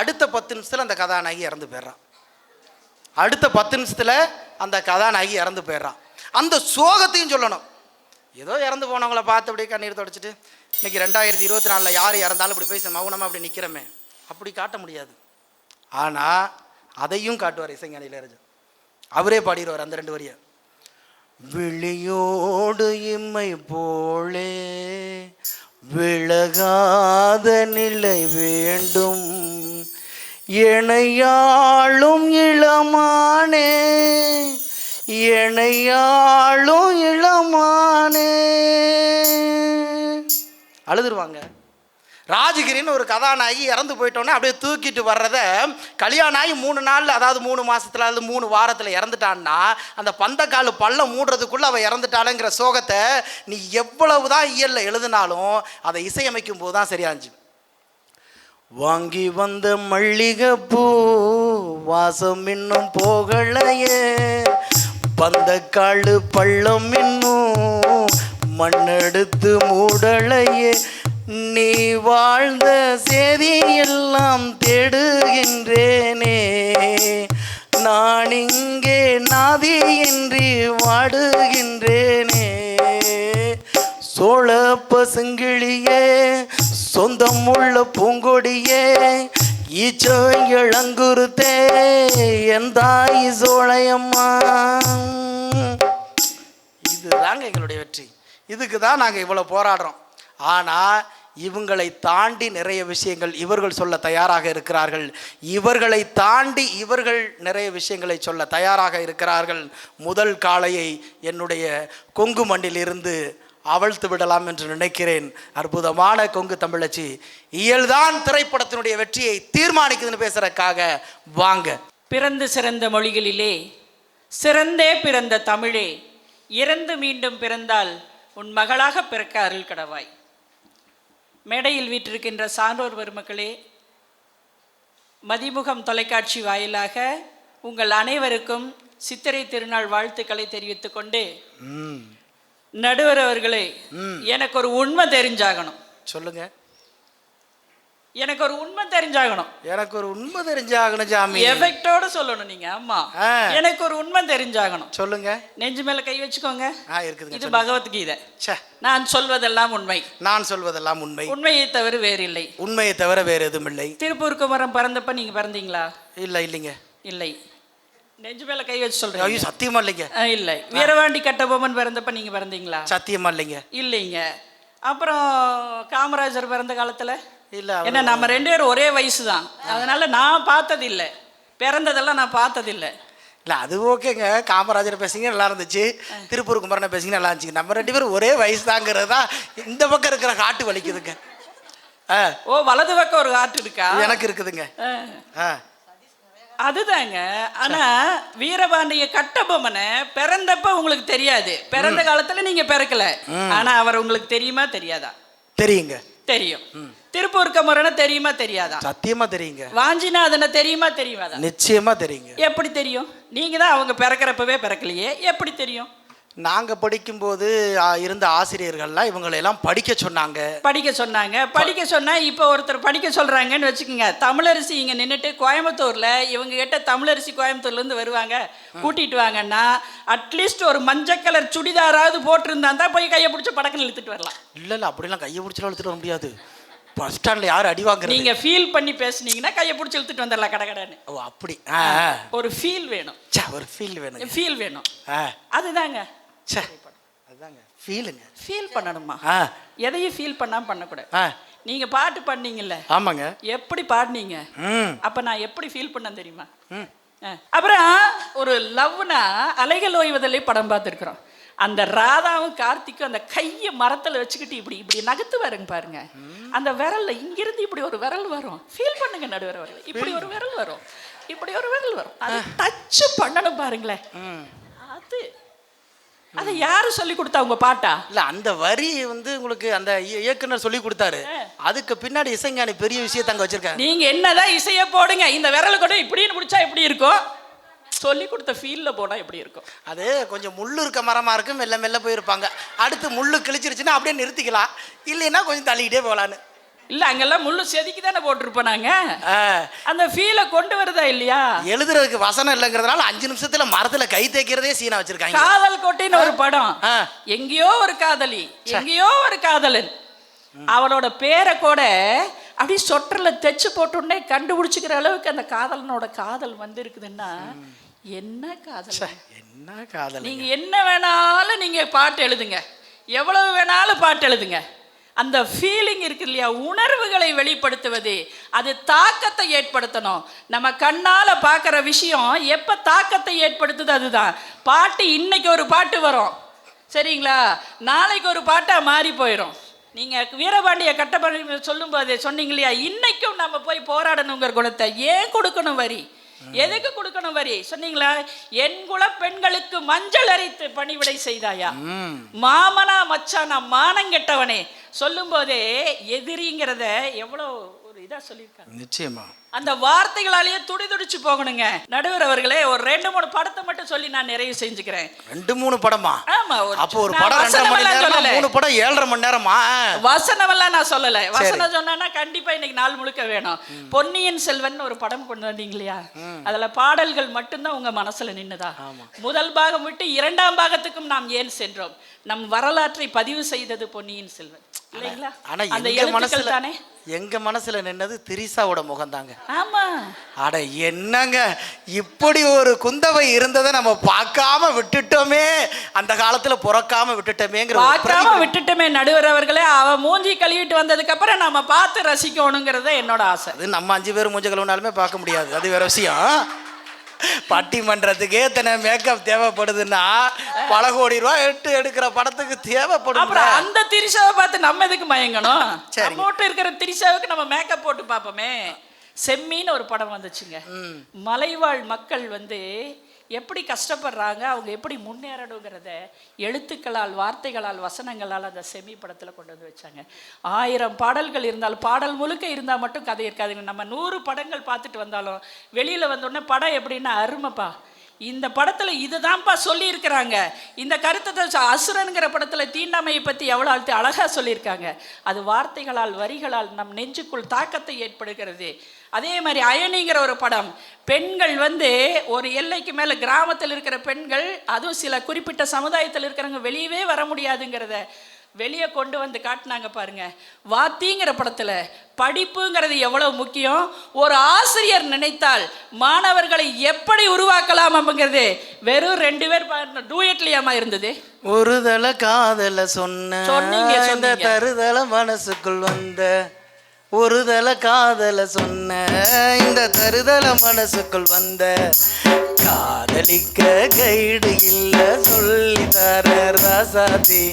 அடுத்த 10 நிமிஷத்தில் அந்த கதாநாயகி இறந்து போயிடுறான். அடுத்த 10 நிமிஷத்தில் அந்த கதாநாயகி இறந்து போயிடுறான். அந்த சோகத்தையும் சொல்லணும். ஏதோ இறந்து போனவங்கள பார்த்து அப்படியே கண்ணீர் தொடச்சிட்டு இன்னைக்கு 2024 யார் இறந்தாலும் இப்படி போய் மௌனமாக அப்படி நிற்கிறோமே, அப்படி காட்ட முடியாது. ஆனால் அதையும் காட்டுவார் இசைஞானி இளையராஜா. அவரே பாடிடுவார் அந்த 2 வரியை. விழியோடு இம்மை போலே விலகாத நிலை வேண்டும், எனையாளும் இளமானே எனையாளும் இளமானே. அழுதுருவாங்க. ராஜகிரின்னு ஒரு கதாநாயகி இறந்து போயிட்டோன்னே அப்படியே தூக்கிட்டு வர்றத கல்யாணம் ஆகி 3 நாளில், அதாவது 3 மாதத்தில் அல்லது 3 வாரத்தில் இறந்துட்டான்னா அந்த பந்தக்கால் பள்ளம் மூடுறதுக்குள்ளே அவள் இறந்துட்டாளுங்கிற சோகத்தை நீ எவ்வளவு தான் இயலில் எழுதினாலும் அதை இசையமைக்கும் போது தான் சரியாச்சு. வாங்கி வந்த மல்லிகைப்பூ வாசம் இன்னும் போகலையே, பந்தக்கால் பள்ளம் இன்னும் மண்ணெடுத்து மூடலையே, நீ வாழ்ந்த செய்தி எல்லாம் தேடுகின்றேனே, நான் இங்கே நாதியின்றி வாடுகின்றேனே. சோழ பசுங்கிளியே சொந்தம் உள்ள பூங்கொடியே ஈச்சோ இளங்குருத்தே என் தாய் சோழையம்மா. இதுதாங்க எங்களுடைய வெற்றி. இதுக்கு தான் நாங்கள் இவ்வளோ போராடுறோம். ஆனால் இவங்களை தாண்டி நிறைய விஷயங்கள் இவர்கள் சொல்ல தயாராக இருக்கிறார்கள். இவர்களை தாண்டி இவர்கள் நிறைய விஷயங்களை சொல்ல தயாராக இருக்கிறார்கள். முதல் காளையை என்னுடைய கொங்கு மண்ணிலிருந்து அவிழ்த்து விடலாம் என்று நினைக்கிறேன். அற்புதமான கொங்கு தமிழச்சி இயல்தான் திரைப்படத்தினுடைய வெற்றியை தீர்மானிக்குதுன்னு பேசுறதுக்காக வாங்க. பிறந்து சிறந்த மொழிகளிலே சிறந்தே பிறந்த தமிழே, இறந்து மீண்டும் பிறந்தால் உன் மகளாக பிறக்க அருள் கடவாய். மேடையில் வீற்றிருக்கின்ற சான்றோர் பெருமக்களே, மதிமுகம் தொலைக்காட்சி வாயிலாக உங்கள் அனைவருக்கும் சித்திரை திருநாள் வாழ்த்துக்களை தெரிவித்துக் கொண்டு, நடுவர் அவர்களே, எனக்கு ஒரு உண்மை தெரிஞ்சாகணும். சொல்லுங்க. எனக்கு ஒரு உண்மை தெரிஞ்சாகணும். எனக்கு ஒரு உண்மை தெரிஞ்சாகணும் ஜாமி. எஃபெக்டோட சொல்லணும் நீங்க. ஆமா, எனக்கு ஒரு உண்மை தெரிஞ்சாகணும். சொல்லுங்க. நெஞ்சு மேல கை வச்சுக்கோங்க. இருக்குதுங்க. இது பகவத்கீதை. நான் சொல்வதெல்லாம் உண்மை. நான் சொல்வதெல்லாம் உண்மை. உண்மையை தவிர வேறு இல்லை. உண்மையை தவிர வேறு எதுவும் இல்லை. திருப்பூர் குமரன் பிறந்தப்ப நீங்க பிறந்தீங்களா? இல்லைங்க. இல்லை. நெஞ்சு மேல கை வச்சு சொல்றேன். ஐயோ சத்தியமா இல்லைங்க. இல்லை. வீரவாண்டி கட்டபொம்மன் பிறந்தப்ப நீங்க பிறந்தீங்களா? சத்தியமா இல்லைங்க. இல்லைங்க. அப்புறம் காமராஜர் பிறந்த காலத்துல இல்ல. என்ன, நம்ம 2 பேரும் ஒரே வயசு தான். அதனால நான் பார்த்தது இல்லை, பிறந்ததெல்லாம் நான் பார்த்தது இல்லை. இல்லை அது ஓகேங்க. காமராஜர் பேசுங்க நல்லா இருந்துச்சு, திருப்பூர் குமரனை பேசுங்க நல்லா இருந்துச்சு. நம்ம 2 பேரும் ஒரே வயசு தாங்கிறது தான் இந்த பக்கம் இருக்கிற காட்டு வலிக்குதுங்க. ஓ, வலது பக்கம் ஒரு காட்டு இருக்கா? எனக்கு இருக்குதுங்க. அதுதாங்க. ஆனா வீரபாண்டிய கட்டபொம்மனை பிறந்தப்ப உங்களுக்கு தெரியாது, பிறந்த காலத்துல நீங்க பிறக்கல. ஆனா அவர் உங்களுக்கு தெரியுமா தெரியாதா? தெரியுங்க. தெரியும். திருப்பூர் குமரனை தெரியுமா தெரியாதா? சத்தியமா தெரியுங்க. வாஞ்சிநாதனை தெரியுமா தெரியாதா? நிச்சயமா தெரியுங்க. எப்படி தெரியும்? நீங்க தான் அவங்க பிறக்கிறப்பவே பிறக்கலையே, எப்படி தெரியும்? நாங்கள் படிக்கும்போது இருந்த ஆசிரியர்கள்லாம் இவங்களெல்லாம் படிக்க சொன்னாங்க. படிக்க சொன்னால் இப்போ ஒருத்தர் படிக்க சொல்கிறாங்கன்னு வச்சுக்கோங்க. தமிழரசி இங்கே நின்றுட்டு கோயம்புத்தூரில் இவங்க கிட்ட தமிழரசி கோயம்புத்தூர்லேருந்து வருவாங்க, கூட்டிகிட்டு வாங்கன்னா அட்லீஸ்ட் ஒரு மஞ்சள் கலர் சுடிதாராவது போட்டிருந்தா தான் போய் கையை பிடிச்சி படக்குன்னு இழுத்துட்டு வரலாம். இல்லை அப்படிலாம் கையை பிடிச்சலாம் இழுத்துட்டு வர முடியாது. பஸ் ஸ்டாண்டில் யார் அடி வாங்குறது? நீங்கள் ஃபீல் பண்ணி பேசுனீங்கன்னா கையை பிடிச்சி இழுத்துட்டு வந்துடலாம் கடகடன்னு. ஓ அப்படி. ஒரு ஃபீல் வேணும். ஒரு ஃபீல் வேணும். ஃபீல் வேணும். அதுதாங்க. அதுதாங்க ஃபீலுங்க. ஃபீல் பண்ணணுமா? எதையும் ஃபீல் பண்ணாம பண்ணக்கூடாது. நீங்க பாட்டு பண்ணீங்கல்ல? ஆமாங்க. எப்படி பாடுனீங்க? அப்ப நான் எப்படி ஃபீல் பண்ண தெரியுமா? அப்புறம் ஒரு லவ்னா அலைகள் ஓய்வதில்லை படம் பார்த்துருக்குறோம். அந்த ராதாவும் கார்த்திக்கும் அந்த கையை மரத்தில் வச்சுக்கிட்டு இப்படி இப்படி நகர்த்து வருங்க பாருங்க. அந்த விரல்ல இங்கிருந்து இப்படி ஒரு விரல் வரும். ஃபீல் பண்ணுங்க நடுவர் அவர்கள். இப்படி ஒரு விரல் வரும், இப்படி ஒரு விரல் வரும். அது டச் பண்ணணும் பாருங்களேன். அதை யாரு சொல்லி கொடுத்தா? உங்க பாட்டா? இல்ல அந்த வரி உங்களுக்கு அந்த இயக்குனர் சொல்லி கொடுத்தாரு. அதுக்கு பின்னாடி இசைஞானி பெரிய விஷயத்தை அங்க வச்சிருக்காங்க. நீங்க என்னதான் இசைய போடுங்க, இந்த விரல் கூட இப்படின்னு முடிச்சா எப்படி இருக்கும்? சொல்லி கொடுத்த ஃபீல்ல போனா எப்படி இருக்கும்? அது கொஞ்சம் முள்ளு இருக்க மரமா இருக்கும், மெல்ல மெல்ல போயிருப்பாங்க. அடுத்து முள்ளு கிழிச்சிருச்சுன்னா அப்படியே நிறுத்திக்கலாம், இல்லைன்னா கொஞ்சம் தள்ளிக்கிட்டே போகலான்னு. இல்ல அங்கெல்லாம் முள்ளு செதுக்கி தானே போட்டிருப்போம் நாங்க. ஆ, அந்த ஃபீலை கொண்டு வருதா இல்லையா? எழுதுறதுக்கு வசனம் இல்லைங்கிறதுனால 5 நிமிஷத்துல மரத்துல கை தேய்க்கிறதே சீனா வச்சிருக்காங்க. காதல் கோட்டைன்னு ஒரு படம். ஆ. எங்கேயோ ஒரு காதலி, எங்கேயோ ஒரு காதலன், அவளோட பேரை கூட அப்படியே சொட்டர்ல தைச்சு போட்டுடனே கண்டுபிடிச்சிக்கிற அளவுக்கு அந்த காதலனோட காதல் வந்து இருக்குதுன்னா என்ன காதல், என்ன காதல். நீங்க என்ன வேணாலும் நீங்க பாட்டு எழுதுங்க, எவ்வளவு வேணாலும் பாட்டு எழுதுங்க, அந்த ஃபீலிங் இருக்கு இல்லையா, உணர்வுகளை வெளிப்படுத்துவது, அது தாக்கத்தை ஏற்படுத்தணும். நம்ம கண்ணால பார்க்குற விஷயம் எப்போ தாக்கத்தை ஏற்படுத்துது அதுதான். பாட்டு இன்னைக்கு ஒரு பாட்டு வரும் சரிங்களா, நாளைக்கு ஒரு பாட்டாக மாறி போயிடும். நீங்கள் வீரபாண்டிய கட்டபாண்டி சொல்லும்போது சொன்னீங்க இல்லையா, இன்னைக்கும் நம்ம போய் போராடணுங்கிற குணத்தை ஏன் கொடுக்கணும் வரி, எதுக்கு கொடுக்கணும் வரி சொன்னீங்களா? என் குல பெண்களுக்கு மஞ்சள் அரைத்து பணிவிடை செய்தாயா, மாமனா மச்சானா மானங்கெட்டவனே சொல்லும் போதே எதிரிங்கிறத எவ்வளோ ஒரு இதா சொல்லியிருக்காங்க. நிச்சயமா அந்த வார்த்தைகளாலேயே துடிதுடிச்சு போகணுங்க. நடுவர் அவர்களே, ஒரு 2-3 படத்தை மட்டும் சொல்லி நான் நிறைவு செஞ்சுக்கிறேன். 2-3 படமா? ஆமா. அப்போ ஒரு படம் 2.5 மணி நேரம், 3 படம் 7.5 மணி நேரமா? வசனமெல்லாம் நான் சொல்லல. வசனம் சொன்னா கண்டிப்பா இன்னைக்கு நாள் முழுக்க வேணும். பொன்னியின் செல்வன் ஒரு படம் கொண்டு வந்தீங்க இல்லையா, அதுல பாடல்கள் மட்டும்தான் உங்க மனசுல நின்னுதா? முதல் பாகம் விட்டு 2ஆம் பாகத்துக்கும் நாம் ஏன் சென்றோம்? நம் வரலாற்றை பதிவு செய்தது பொன்னியின் செல்வன் இல்லைங்களா? ஆனா அந்த எங்க மனசுல தானே, எங்க மனசுல நின்னது திரிசாவோட முகம் தாங்க. ஆமா. அட என்னங்க, இப்படி ஒரு குந்தவை இருந்ததை நம்ம பார்க்காம விட்டுட்டோமே, அந்த காலத்துல பிறக்காம விட்டுட்டோமேங்கிற பார்க்காம விட்டுட்டோமே. நடுவர் அவர்களே, அவ மூஞ்சி கழுவிட்டு வந்ததுக்கு அப்புறம் நம்ம பார்த்து ரசிக்கணுங்கிறத என்னோட ஆசை. அது நம்ம 5 பேர் மூஞ்சி கழுவினாலுமே பார்க்க முடியாது, அது வேற விஷயம். பட்டிமன்றத்துக்கே இத்தனை மேக்கப் தேவைப்படுதுன்னா பல கோடி ரூபாய் எடுக்கிற படத்துக்கு தேவைப்படும். அப்புறம் அந்த திரிசாவை பார்த்து நம்ம எதுக்கு மயங்கணும்? போட்டு இருக்கிற திரிசாவுக்கு நம்ம மேக்கப் போட்டு பார்ப்போமே. செம்மின்னு ஒரு படம் வந்துச்சுங்க. மலைவாழ் மக்கள் எப்படி கஷ்டப்படுறாங்க, அவங்க எப்படி முன்னேறணுங்கிறத எழுத்துக்களால், வார்த்தைகளால், வசனங்களால் அந்த செம்மி படத்தில் கொண்டு வந்து வச்சாங்க. 1000 பாடல்கள் இருந்தாலும், பாடல் முழுக்க இருந்தால் மட்டும் கதை இருக்காதுங்க. நம்ம 100 படங்கள் பார்த்துட்டு வந்தாலும் வெளியில் வந்தோடனே படம் எப்படின்னா அருமைப்பா, இந்த படத்தில் இதுதான்ப்பா சொல்லியிருக்கிறாங்க, இந்த கருத்தை அசுரனுங்கிற படத்தில் தீண்டாமையை பற்றி எவ்வளோ அழகாக சொல்லியிருக்காங்க. அது வார்த்தைகளால், வரிகளால் நம் நெஞ்சுக்குள் தாக்கத்தை ஏற்படுகிறது. அதே மாதிரி அயனிங்கிற ஒரு படம், பெண்கள் ஒரு எல்லைக்கு மேலே, கிராமத்தில் இருக்கிற பெண்கள், அதுவும் சில குறிப்பிட்ட சமுதாயத்தில் இருக்கிறவங்க வெளியவே வர முடியாதுங்கிறத வெளியே கொண்டு வந்து காட்டினாங்க பாருங்க. வாத்திங்கிற படத்தில் படிப்புங்கிறது எவ்வளவு முக்கியம், ஒரு ஆசிரியர் நினைத்தால் மாணவர்களை எப்படி உருவாக்கலாம் அப்படிங்கிறது வெறும் 2 பேர் டூயட்லியாமா இருந்தது. ஒரு தல காதல சொன்ன தருதல மனசுக்குள் வந்த, ஒரு தல காதல சொன்ன இந்த தருதல மனசுக்குள் வந்த, காதலிக்க கைடு இல்ல சொல்லி தர ராசாதி.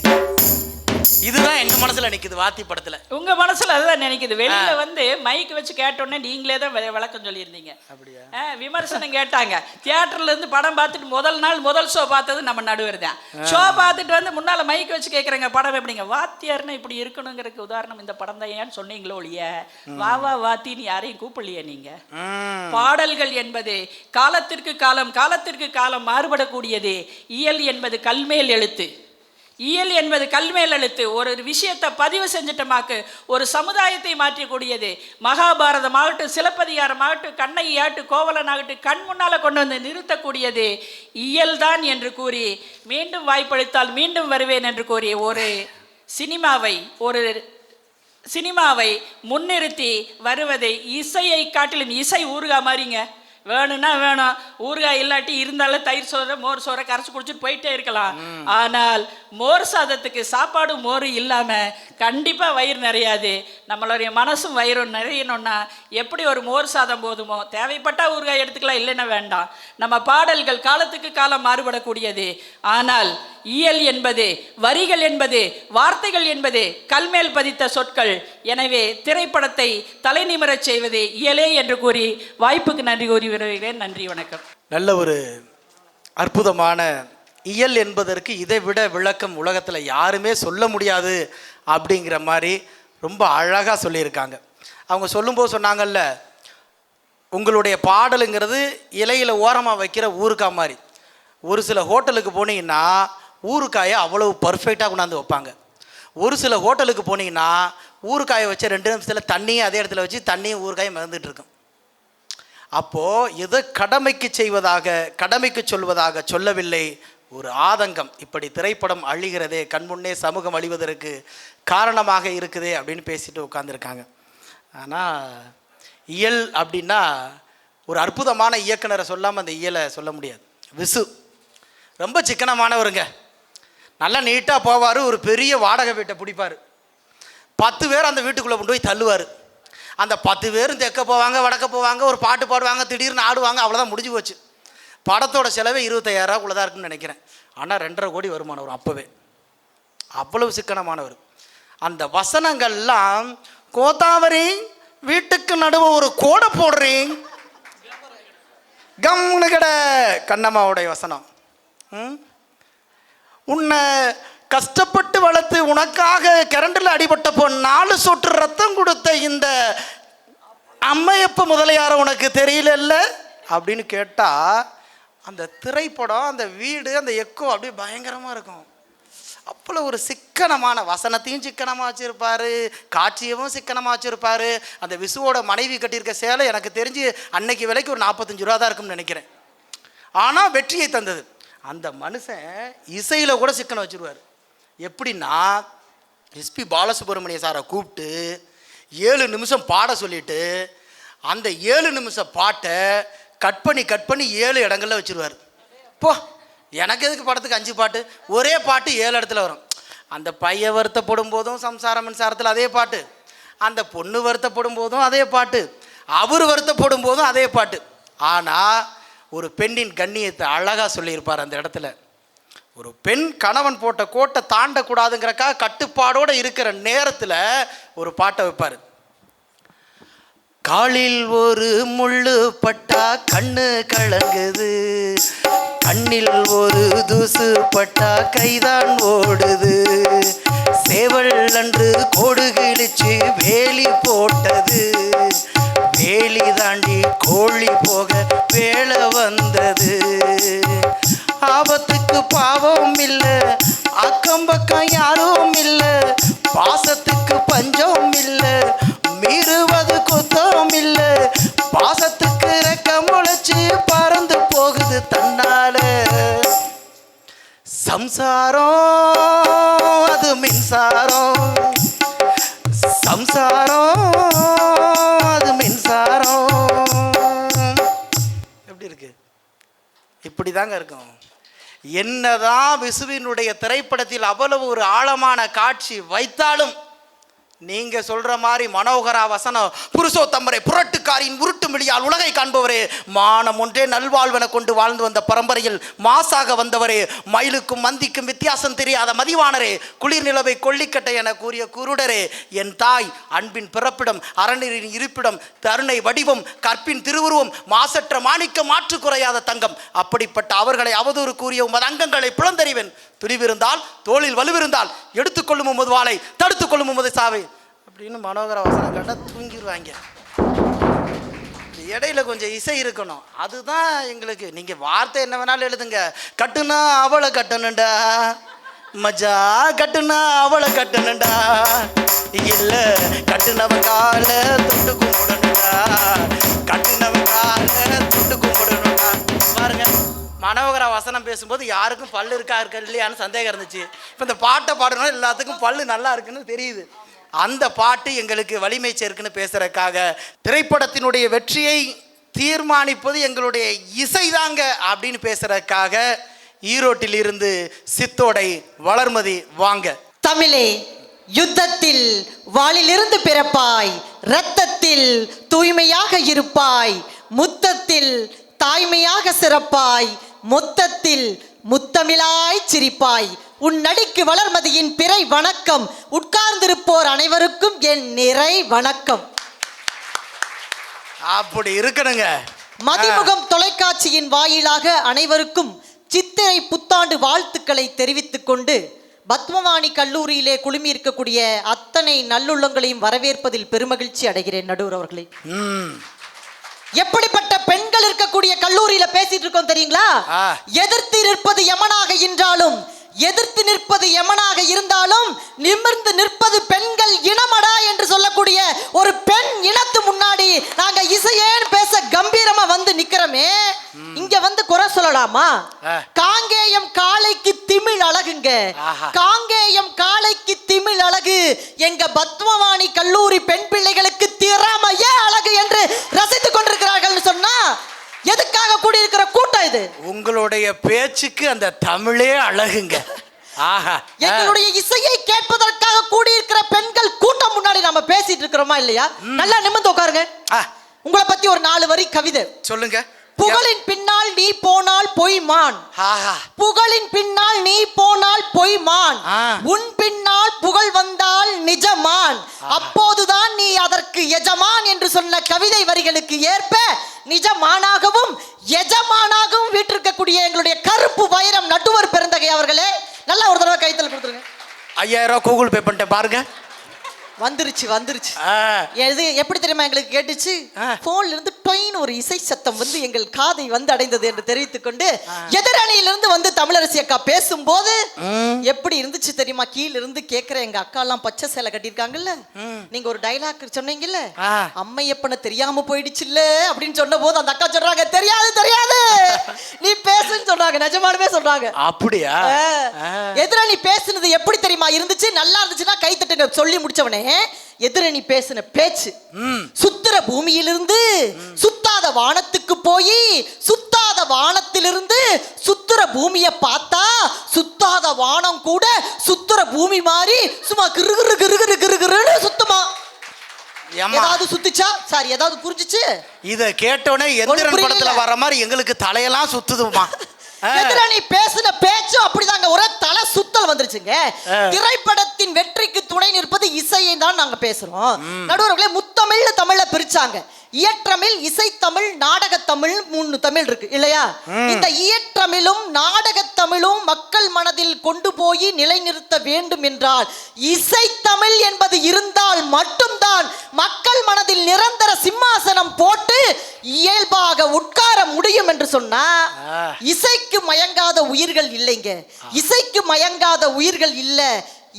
இதுதான் எங்க மனசுல நிக்குது வாத்தி படத்துல. உங்க மனசுல அதுதான் நினைக்குது. வெளியில மைக் வச்சு கேட்டோன்னே நீங்களே தான் விளக்கம் சொல்லியிருந்தீங்க. அப்படியா? விமர்சனம் கேட்டாங்க. தியேட்டர்ல இருந்து படம் பார்த்துட்டு முதல் ஷோ பார்த்தது நம்ம நடுவர் தான். ஷோ பார்த்துட்டு முன்னால மைக் வச்சு கேட்குறேங்க படம் எப்படிங்க, வாத்தியார்னா இப்படி இருக்கணுங்கிறதுக்கு உதாரணம் இந்த படம் தான் ஏன்னு சொன்னீங்களோ ஒழிய வா வா வாத்தின்னு யாரையும் கூப்பிடலையே நீங்க. பாடல்கள் என்பது காலத்திற்கு காலம், காலத்திற்கு காலம் மாறுபடக்கூடியது. இயல் என்பது கல்மேல் எழுத்து, இயல் என்பது கல்மேல் எழுத்து. ஒரு விஷயத்தை பதிவு செஞ்சிட்டமாக்கு ஒரு சமுதாயத்தை மாற்றக்கூடியது. மகாபாரதம் ஆகட்டும், சிலப்பதிகாரம் ஆகட்டும், கண்ணகியாகட்டும், கோவலன் ஆகட்டும், கண் முன்னால் கொண்டு வந்து நிறுத்தக்கூடியது இயல்தான் என்று கூறி, மீண்டும் வாய்ப்பளித்தால் மீண்டும் வருவேன் என்று கூறி ஒரு சினிமாவை முன்னிறுத்தி வருவதை, இசையை காட்டிலும் இசை ஊறுகா மாதிரிங்க. வேணும்னா வேணும், ஊறுகாய் இல்லாட்டி இருந்தாலும் தயிர் சோறை, மோர் சோறை கரைச்சி குடிச்சிட்டு போயிட்டே இருக்கலாம். ஆனால் மோர் சாதத்துக்கு சாப்பாடு மோர் இல்லாமல் கண்டிப்பாக வயிறு நிறையாது. நம்மளுடைய மனசும் வயிறும் நிறையணும்னா எப்படி ஒரு மோர் சாதம் போதுமோ, தேவைப்பட்டால் ஊறுகாய் எடுத்துக்கலாம், இல்லைன்னா வேண்டாம். நம்ம பாடல்கள் காலத்துக்கு காலம் மாறுபடக்கூடியது. ஆனால் இயல் என்பது, வரிகள் என்பது, வார்த்தைகள் என்பது கல்மேல் பதித்த சொற்கள். எனவே திரைப்படத்தை தலை நிமிரச் செய்வது இயலே என்று கூறி வாய்ப்புக்கு நன்றி கூறி வருகிறேன். நன்றி, வணக்கம். நல்ல ஒரு அற்புதமான இயல் என்பதற்கு இதை விட விளக்கம் உலகத்தில் யாருமே சொல்ல முடியாது அப்படிங்கிற மாதிரி ரொம்ப அழகாக சொல்லியிருக்காங்க. அவங்க சொல்லும்போது சொன்னாங்கல்ல, உங்களுடைய பாடலுங்கிறது இலையில் ஓரமாக வைக்கிற ஊறுகாய் மாதிரி. ஒரு சில ஹோட்டலுக்கு போனீங்கன்னா ஊறுகாயை அவ்வளவு பர்ஃபெக்டாக கொண்டாந்து வைப்பாங்க. ஒரு சில ஹோட்டலுக்கு போனீங்கன்னா ஊறுகாயை வச்ச 2 நிமிஷத்தில் தண்ணியும் அதே இடத்துல வச்சு தண்ணியும் ஊறுகாயும் மறந்துட்டு இருக்கும். அப்போது எது கடமைக்கு செய்வதாக கடமைக்கு சொல்வதாக சொல்லவில்லை, ஒரு ஆதங்கம். இப்படி திரைப்படம் அழிகிறதே, கண்முன்னே சமூகம் அழிவதற்கு காரணமாக இருக்குதே அப்படின்னு பேசிட்டு உட்காந்துருக்காங்க. ஆனால் இயல் அப்படின்னா ஒரு அற்புதமான இயக்குனரை சொல்லாமல் அந்த இயலை சொல்ல முடியாது. விசு ரொம்ப சிக்கனமானவருங்க. நல்லா நீட்டாக போவார். ஒரு பெரிய வாடகை வீட்டை பிடிப்பார். 10 பேர் அந்த வீட்டுக்குள்ளே கொண்டு போய் தள்ளுவார். அந்த 10 பேரும் தெற்க போவாங்க, வடக்க போவாங்க, ஒரு பாட்டு பாடுவாங்க, திடீர்னு ஆடுவாங்க, அவ்வளோதான் முடிஞ்சு போச்சு. படத்தோட செலவே 25,000 தான் இருக்குன்னு நினைக்கிறேன். ஆனால் 2.5 கோடி வருமானம் வரும் அப்போவே. அவ்வளவு சிக்கனமானவர். அந்த வசனங்கள்லாம் கோதாவரி வீட்டுக்கு நடுவே ஒரு கோடை போடுறீங்க கம்னு கடை கண்ணம்மாவுடைய வசனம். உன்னை கஷ்டப்பட்டு வளர்த்து உனக்காக கரண்டில் அடிபட்டப்போ 4 சொட்டு ரத்தம் கொடுத்த இந்த அம்மையப்ப முதலியார உனக்கு தெரியல அப்படின்னு கேட்டால் அந்த திரைப்படம், அந்த வீடு, அந்த எக்கோ அப்படியே பயங்கரமாக இருக்கும். அவ்வளோ ஒரு சிக்கனமான வசனத்தையும் சிக்கனமாக வச்சுருப்பார், காட்சியவும் சிக்கனமாக வச்சுருப்பார். அந்த விசுவோட மனைவி கட்டியிருக்க சேலை எனக்கு தெரிஞ்சு அன்னைக்கு விலைக்கு ஒரு 45 ரூபா தான் இருக்கும்னு நினைக்கிறேன். ஆனால் வெற்றியை தந்தது. அந்த மனுஷன் இசையில் கூட சிக்கனம் வச்சுருவார். எப்படின்னா எஸ்பி பாலசுப்ரமணிய சாரை கூப்பிட்டு 7 நிமிஷம் பாட சொல்லிவிட்டு அந்த 7 நிமிஷம் பாட்டை கட் பண்ணி 7 இடங்களில் வச்சுருவார். போ, எனக்கு எதுக்கு படத்துக்கு 5 பாட்டு, ஒரே பாட்டு 7 இடத்துல வரும். அந்த பையன் வருத்தப்படும் போதும் சம்சார மின்சாரத்தில் அதே பாட்டு, அந்த பொண்ணு வருத்தப்படும் போதும் அதே பாட்டு, அவர் வருத்தப்படும் போதும் அதே பாட்டு. ஆனால் ஒரு பெண்ணின் கண்ணியத்தை அழகாக சொல்லியிருப்பார் அந்த இடத்துல. ஒரு பெண் கணவன் போட்ட கோட்டை தாண்டக்கூடாதுங்கிறக்காக கட்டுப்பாடோடு இருக்கிற நேரத்தில் ஒரு பாட்டை வைப்பார். காலில் ஒரு முள்ளு பட்டா கண்ணு கலங்குது, கண்ணில் ஒரு தூசு பட்டா கைதான் ஓடுது, சேவல் அன்று கோடு கிழிச்சு வேலி போட்டது, வேலி தாண்டி கோழி போக வேலை வந்தது, ஆபத்துக்கு பாவம் இல்லை, அக்கம் பக்கம் யாரும் இல்லை, பாசத்துக்கு பஞ்சம் இல்லை, மீறுவது குத்தம் இல்லை, பாசத்துக்கு ரெக்க முளைச்சு பறந்து போகுது தன்னால, சம்சாரம் அது மின்சாரம், சம்சாரம் அது மின்சாரம். எப்படி இருக்கு? இப்படி தாங்க இருக்கும். என்னதான் விசுவினுடைய திரைப்படத்தில் அவ்வளவு ஒரு ஆழமான காட்சி வைத்தாலும் நீங்க சொல்ற மாதிரி மனோகரா வசனம், புருஷோத்தமரே புரட்டுக்காரின் உருட்டு மிழியால் உலகை காண்பவரே, மானம் ஒன்றே நல்வாழ்வென கொண்டு வாழ்ந்து வந்த பரம்பரையில் மாசாக வந்தவரே, மயிலுக்கும் மந்திக்கும் வித்தியாசம் தெரியாத மதிவானரே, குளிர் நிலவை கொல்லிக்கட்டை என கூறிய குருடரே, என் தாய் அன்பின் பிறப்பிடம், அரணின் இருப்பிடம், தருணை வடிவம், கற்பின் திருவுருவம், மாசற்ற மாணிக்க மாற்று குறையாத தங்கம், அப்படிப்பட்ட அவர்களை அவதூறு கூறிய உமது அங்கங்களை பிளந்தறிவேன், துணிவிருந்தால் தோளில் வலுவிருந்தால் எடுத்துக்கொள்ளும் உமது வாளை தடுத்துக்கொள்ளும் உமது சாவை அப்படின்னு மனோகர வசனம் கேட்டால் தூங்கிடுவாங்க. இடையில கொஞ்சம் இசை இருக்கணும், அதுதான் எங்களுக்கு. நீங்க வார்த்தை என்ன வேணாலும் எழுதுங்க, கட்டுனா அவளை கட்டணுண்டா, மஜா கட்டுனா அவளை கட்டணுண்டா, இல்ல கட்டுனவன் கால தொட்டு கும்பிடணுண்டா, கட்டுனவன் கால தொட்டு கும்பிடணுண்டா. பாருங்க, மனோகர வசனம் பேசும்போது யாருக்கும் பல்லு இருக்கா இல்லையான்னு சந்தேகம் இருந்துச்சு. இப்போ இந்த பாட்டை பாடணும் எல்லாத்துக்கும் பல்லு நல்லா இருக்குன்னு தெரியுது. அந்த பாட்டு எங்களுக்கு வலிமை சேர்க்குன்னு பேசுறதுக்காக, திரைப்படத்தினுடைய வெற்றியை தீர்மானிப்பது எங்களுடைய இசைதாங்க அப்படின்னு பேசுறதுக்காக ஈரோட்டில் இருந்து சித்தோடை வளர்மதி வாங்க. தமிழே, யுத்தத்தில் வாளிலிருந்து பிறப்பாய், இரத்தத்தில் தூய்மையாக இருப்பாய், முத்தத்தில் தாய்மையாக சிறப்பாய், மொத்தத்தில் முத்தமிழாய் சிரிப்பாய். உன் நடிக்கு வளர்மதியின் பிறை வணக்கம். உட்கார்ந்திருப்போர் அனைவருக்கும் என் நிறை வணக்கம். அப்படி இருக்கணுங்க. மதிமுகம் தொலைக்காட்சியின் வாயிலாக அனைவருக்கும் சித்திரை புத்தாண்டு வாழ்த்துக்களை தெரிவித்துக் கொண்டு, பத்மவாணி கல்லூரியிலே குழுமி இருக்கக்கூடிய அத்தனை நல்லுள்ளங்களையும் வரவேற்பதில் பெருமகிழ்ச்சி அடைகிறேன். நடுவர் அவர்களே, எப்படிப்பட்ட பெண்கள் இருக்கக்கூடிய கல்லூரியில பேசிட்டு இருக்கோம் தெரியுங்களா? எதிர்த்து நிற்பது யமனாக என்றாலும் எதிர்த்து நிற்பது எமனாக இருந்தாலும் நிமிர்ந்து நிற்பது பெண்கள் இனமடா என்று சொல்லக்கூடிய ஒரு பெண் இனத்து முன்னாடி நாங்க இசையேன்னு பேச கம்பீரமா வந்து நிக்கிறோமே, இங்க வந்து குறை சொல்லலாமா? காங்கேயம் காளைக்கு திமிழ் அழகுங்க, காங்கேயம் காளைக்கு திமிழ் அழகு, எங்க பத்மவாணி கல்லூரி பெண் பிள்ளைகளுக்கு திறமையே அழகு என்று ரசித்துக் கொண்டிருக்கிறார்கள் சொன்னா எதுக்காக கூடியிருக்கிற கூட்டம் இது? உங்களுடைய பேச்சுக்கு அந்த தமிழே அழகுங்க. ஆஹா, எங்களுடைய இசையை கேட்பதற்காக கூடியிருக்கிற பெண்கள் கூட்டம் முன்னாடி நாம பேசிட்டு இருக்கிறோமா இல்லையா? நல்லா நிமிர்ந்து உட்காருங்க. உங்களை பத்தி ஒரு 4 வரி கவிதை சொல்லுங்க. புகழின் பின்னால் நீ போனால் பொய்மான், புகழின் பின்னால் நீ போனால் பொய்மான், உன் பின்னால் புகழ் வந்தால் நிஜமான், அப்போதுதான் நீ அதற்கு எஜமான் என்று சொன்ன கவிதை வரிகளுக்கு ஏற்ப நிஜமானாகவும் எஜமானாகவும் வீட்டிற்கக்கூடிய எங்களுடைய கருப்பு வைரம் நடுவர் பெருந்தகை அவர்களே, நல்லா ஒரு தடவை கைத்தல் கொடுத்துருங்க. 5000 ரூபாய் கூகுள் பே பண்ணிட்டேன் பாருங்க. வந்துருச்சு. எது எப்படி தெரியுமா எங்களுக்கு கேட்டுச்சு? போன்ல இருந்து டொயின் ஒரு இசை சத்தம் வந்து எங்கள் காதை வந்து அடைந்தது என்று தெரிவித்துக் கொண்டு எதிரணியிலிருந்து வந்து தமிழரசி அக்கா பேசும்போது எப்படி இருந்துச்சு தெரியுமா? கீழ இருந்து கேட்கிற எங்க அக்கா எல்லாம் பச்சை சேலை கட்டிருக்காங்கல்ல, நீங்க ஒரு டைலாக் சொன்னீங்கல்ல, அம்மையப்பனை தெரியாம போயிடுச்சுல்ல அப்படின்னு சொன்ன போது அந்த அக்கா சொல்றாங்க, தெரியாது நீ பேசுன்னு சொல்றாங்க. நிஜமானுமே சொல்றாங்க. அப்படியா? எதிரணி பேசுனது எப்படி தெரியுமா இருந்துச்சு? நல்லா இருந்துச்சுன்னா கை தட்டுங்க. சொல்லி முடிச்சவனே எதிரணி பேசின பேச்சு சுத்திர பூமியிலிருந்து சுத்தாத வானத்துக்கு போய் சுத்தாத வானத்திலிருந்து சுத்திர பூமியை பார்த்தா சுத்தாத வானம் கூட சுத்திர பூமி மாதிரி சும்மா கிருகிருன்னு சுத்தமா. ஏதாவது சுத்துச்சா? சாரி, ஏதாவது புரிஞ்சுச்சு? இத கேட்டோனே எந்திரன் படத்துல வர மாதிரி எங்களுக்கு தலையெல்லாம் சுத்துதுமா. எதிரணி பேசின பேச்சும் அப்படிதாங்க, ஒரே தலை சுத்தல் வந்துருச்சுங்க. திரைப்படத்தின் வெற்றிக்கு துணை நிற்பது இசையை தான் நாங்க பேசுறோம். நடுவர்களே, முத்தமிழ்ல தமிழ்ல பிரிச்சாங்க. இயற்றமிழ், இசைத்தமிழ், நாடகத்தமிழ், 3 தமிழ் இருக்கு இல்லையா? இந்த இயற்றமிழும் நாடகத்தமிழும் மக்கள் மனதில் கொண்டு போய் நிலைநிறுத்த வேண்டும் என்றால் இசைத்தமிழ் என்பது இருந்தால் மட்டும்தான் மக்கள் மனதில் நிரந்தர சிம்மாசனம் போட்டு இயல்பாக உட்கார முடியும் என்று சொன்னா இசைக்கு மயங்காத உயிர்கள் இல்லைங்க. இசைக்கு மயங்காத உயிர்கள் இல்ல,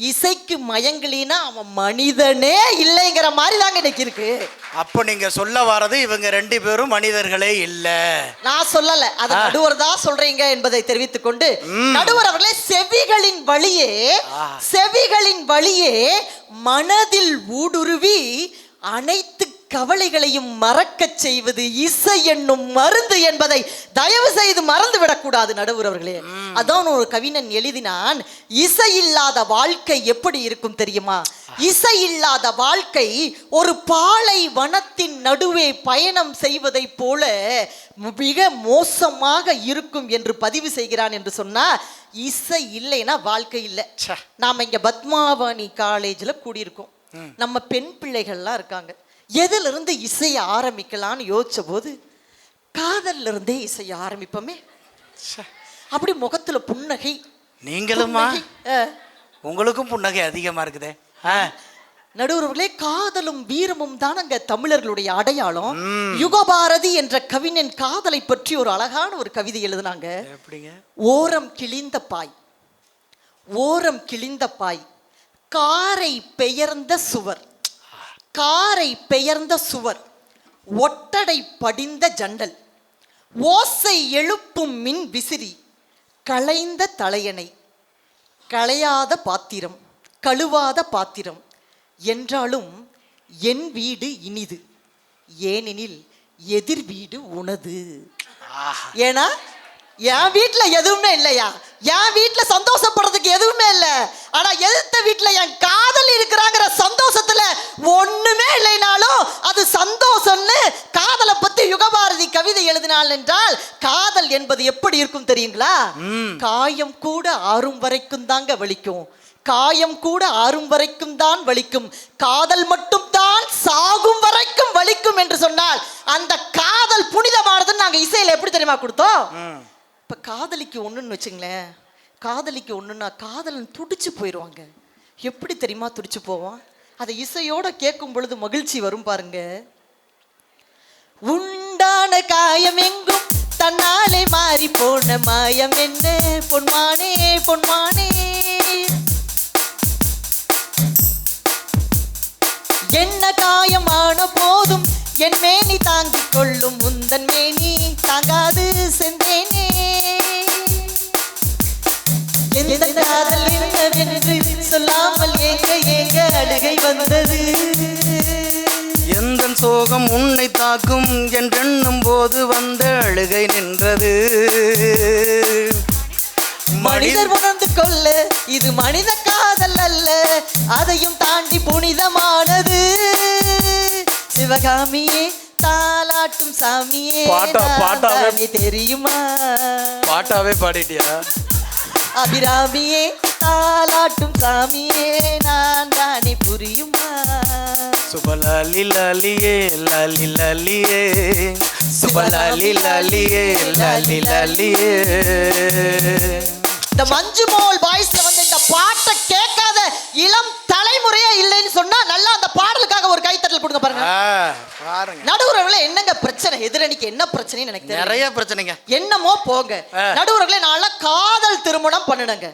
இசைக்கு மயங்கலினா அவன் மனிதனே இல்லைங்கிற மாதிரி தாங்க இன்னைக்கு இருக்கு. அப்ப நீங்க சொல்ல வர்றது இவங்க 2 பேரும் மனிதர்களே இல்ல. நான் சொல்லல, அது நடுவர் தான் சொல்றீங்க என்பதை தெரிவித்துக் கொண்டு நடுவர் அவர்களே, செவிகளின் வழியே மனதில் ஊடுருவி அனைத்து கவலைகளையும் மறக்க செய்வது இசை என்னும் மருந்து என்பதை தயவு செய்து மறந்து விடக்கூடாது நடுவர் அவர்களே. அதான் ஒரு கவிஞன் எழுதினான், இசை இல்லாத வாழ்க்கை எப்படி இருக்கும் தெரியுமா? இசை இல்லாத வாழ்க்கை ஒரு பாலை வனத்தின் நடுவே பயணம் செய்வதை போல மிக மோசமாக இருக்கும் என்று பதிவு செய்கிறான். என்று சொன்னா இசை இல்லைன்னா வாழ்க்கை இல்லை. நாம இங்க பத்மவாணி காலேஜ்ல கூடியிருக்கோம். நம்ம பெண் பிள்ளைகள்லாம் இருக்காங்க. எதுல இருந்து இசைய ஆரம்பிக்கலான்னு யோசிச்ச போது காதல்ல இருந்தே இசைய ஆரம்பிப்போமே. அப்படி முகத்துல புன்னகை. நீங்களுமா? உங்களுக்கும் புன்னகை அதிகமா இருக்குதே. நடுவர்களே, காதலும் வீரமும் தான் அங்க தமிழர்களுடைய அடையாளம். யுகபாரதி என்ற கவிஞன் காதலை பற்றி ஒரு அழகான ஒரு கவிதை எழுதினாங்க. ஓரம் கிழிந்த பாய் காரை பெயர்ந்த சுவர் ஒட்டடை படிந்த ஜன்னல் ஓசை எழுப்பும் மின் விசிறி களைந்த தலையணை கழுவாத பாத்திரம் என்றாலும் என் வீடு இனிது, ஏனெனில் எதிர் வீடு உனது. ஏன்னா என் வீட்டுல எதுவுமே இல்லையா, என் வீட்டுல சந்தோஷப்படுறதுக்கு எதுவுமே இல்லை. ஆனா எதிர்த்த வீட்டுல என் காதல் இருக்கிறாங்கிற சந்தோஷத்துல ஒண்ணுமே இல்லைனாலும் அது சந்தோஷம்னு காதலை பத்தி யுகபாரதி கவிதை எழுதினாள். என்றால் காதல் என்பது எப்படி இருக்கும் தெரியுங்களா? காயம் கூட ஆறும் வரைக்கும் தாங்க வலிக்கும், காயம் கூட ஆறும் வரைக்கும் தான் வலிக்கும், காதல் மட்டும் தான் சாகும் வரைக்கும் வலிக்கும் என்று சொன்னால் அந்த காதல் புனிதமானதுன்னு நாங்க இசையில எப்படி தெரியுமா கொடுத்தோம்? இப்ப காதலிக்கு ஒண்ணுன்னு வச்சுங்களேன், காதலிக்கு ஒண்ணுன்னா காதலன் துடிச்சு போயிடுவாங்க. எப்படி தெரியுமா துடிச்சு போவான்? அதை இசையோட கேட்கும் பொழுது மகிழ்ச்சி வரும் பாருங்க. உண்டான காயம் எங்கும் தன்னாலே மாறி போன மாயம் என்ன பொன்மானே பொன்மானே. என்ன காயமான போதும் என் மேனி தாங்கிக் கொள்ளும் முந்தன் மேனி தாங்காது செந்தேனே. எந்த காதல் என்னவென்று சொல்லாமல் ஏங்க ஏங்க அழுகை வந்தது. எந்த சோகம் உன்னை தாக்கும் என்றெண்ணும் போது வந்த அழுகை நின்றது. மனிதர் உணர்ந்து கொள்ள இது மனித காதல் அல்ல, அதையும் தாண்டி புனிதமானது. சிவகாமியே தாலாட்டும் சாமியே பாட்டாவே தெரியுமா? பாட்டாவே பாடிட்டியா? அபிராமியே தாலாட்டும் சாமியே நான் தானே புரியுமா? சுபலாலி லாலியே லாலி லாலியே சுபலாலி லாலியே லாலி லாலியே. இந்த மஞ்சு மோல் வாய்ஸ்ல வந்து இந்த பாட்டை கேட்காத இளம் தலைமுறையே இல்லைன்னு சொன்னா நல்லா அந்த பாடலுக்காக ஒரு கைத்தட்டல் கொடுங்க பாருங்க. பாருங்க நடுவுறவுல என்னங்க பிரச்சனை, எதிரணிக்கு என்ன பிரச்சனைன்னு எனக்கு தெரியல. நிறைய பிரச்சனைங்க. என்னமோ போங்க. நடுவுறவுல நான் காதல் திருமணம் பண்ணுனங்க.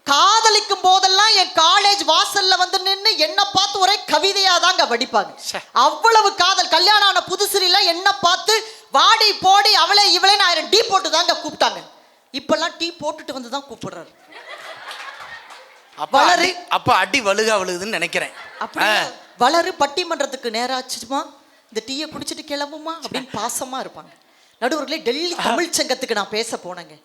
காதலிக்கும் போதெல்லாம் என் காலேஜ் வாசல்ல வந்து நின்று என்ன பார்த்து ஒரே கவிதையா தாங்க வடிப்பாங்க. அவ்வளவு காதல். கல்யாணம் ஆன புதுசுல என்ன பார்த்து வாடி போடி அவளே இவளே 1000 டீ போட்டு தாங்க கூப்பிட்டாங்க. இப்பெல்லாம் டீ போட்டுட்டு வந்து தான் கூப்பிடுறாரு. அப்ப அடி வழுகா வழுகுதுன்னு நினைக்கிறேன். வளரு பட்டிமன்றத்துக்கு நேராச்சுமா இந்த டீயை குடிச்சிட்டு கிளம்புமா அப்படின்னு பாசமா இருப்பாங்க. நடுவர்களே டெல்லி தமிழ் சங்கத்துக்கு நான் பேச போனேங்க.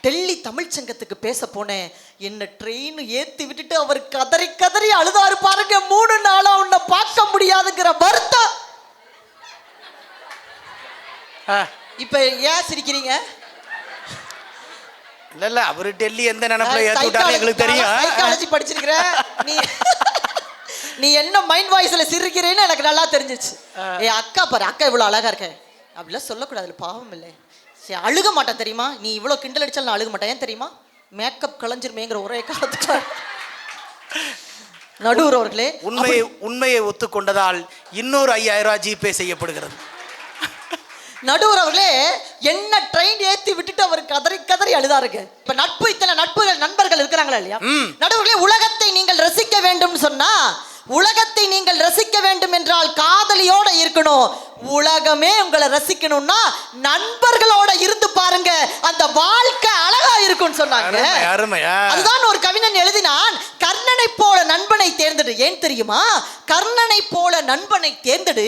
டெல்லி தமிழ் சங்கத்துக்கு பேச போனேன். என்ன ட்ரெயின் ஏத்தி விட்டுட்டு அவர் கதறி கதறி அழுதாரு பாருங்க. 3 நாளா உன்னை பார்க்க முடியாதுங்கிற வருத்தம். இப்ப ஏன் சிரிக்கிறீங்க? இல்ல அவரு டெல்லி எந்த நினைப்புல ஏத்தி விட்டாலும் எங்களுக்கு தெரியும். சைக்காலஜி படிச்சிருக்கிற நீ என்ன மைண்ட் வாய்ஸ்ல சிரிக்கிறேன்னு எனக்கு நல்லா தெரிஞ்சிச்சு. அக்கா பாரு, அக்கா இவ்வளவு அழகா இருக்க அப்படிலாம் சொல்லக்கூடாது, பாவம் இல்லை. சரி அழுக மாட்டேன் தெரியுமா? நீ இவ்வளோ கிண்டல் அடிச்சாலும் நான் அழுக மாட்டேன். ஏன் தெரியுமா? மேக்கப் கலைஞ்சிருமேங்கிற ஒரே காலத்துக்கு. நடுவர் அவர்களே உண்மையை ஒத்துக்கொண்டதால் இன்னொரு 5000 ரூபாய் ஜிபே செய்யப்படுகிறது. நடுவர் அவர்களே என்ன ட்ரெயின் ஏத்தி விட்டுட்டு அவர் கதறி கதறி அழுதாருங்க. இப்ப நட்பு இத்தனை நண்பர்கள் இருக்கிறாங்களா இல்லையா? நடுவர்களே உலகத்தை நீங்கள் ரசிக்க வேண்டும் சொன்னா, உலகத்தை நீங்கள் ரசிக்க வேண்டும் என்றால் காதலியோட இருக்கணும். உலகமே உங்களை ரசிக்கணும்னா நண்பர்களோட இருந்து பாருங்க, அந்த வாழ்க்கை அழகா இருக்கும்னு சொன்னாங்க. அதுதான் ஒரு கவிஞன் எழுதினான், கர்ணனை போல நண்பனை தேர்ந்தெடு. ஏன் தெரியுமா? கர்ணனை போல நண்பனை தேர்ந்தெடு,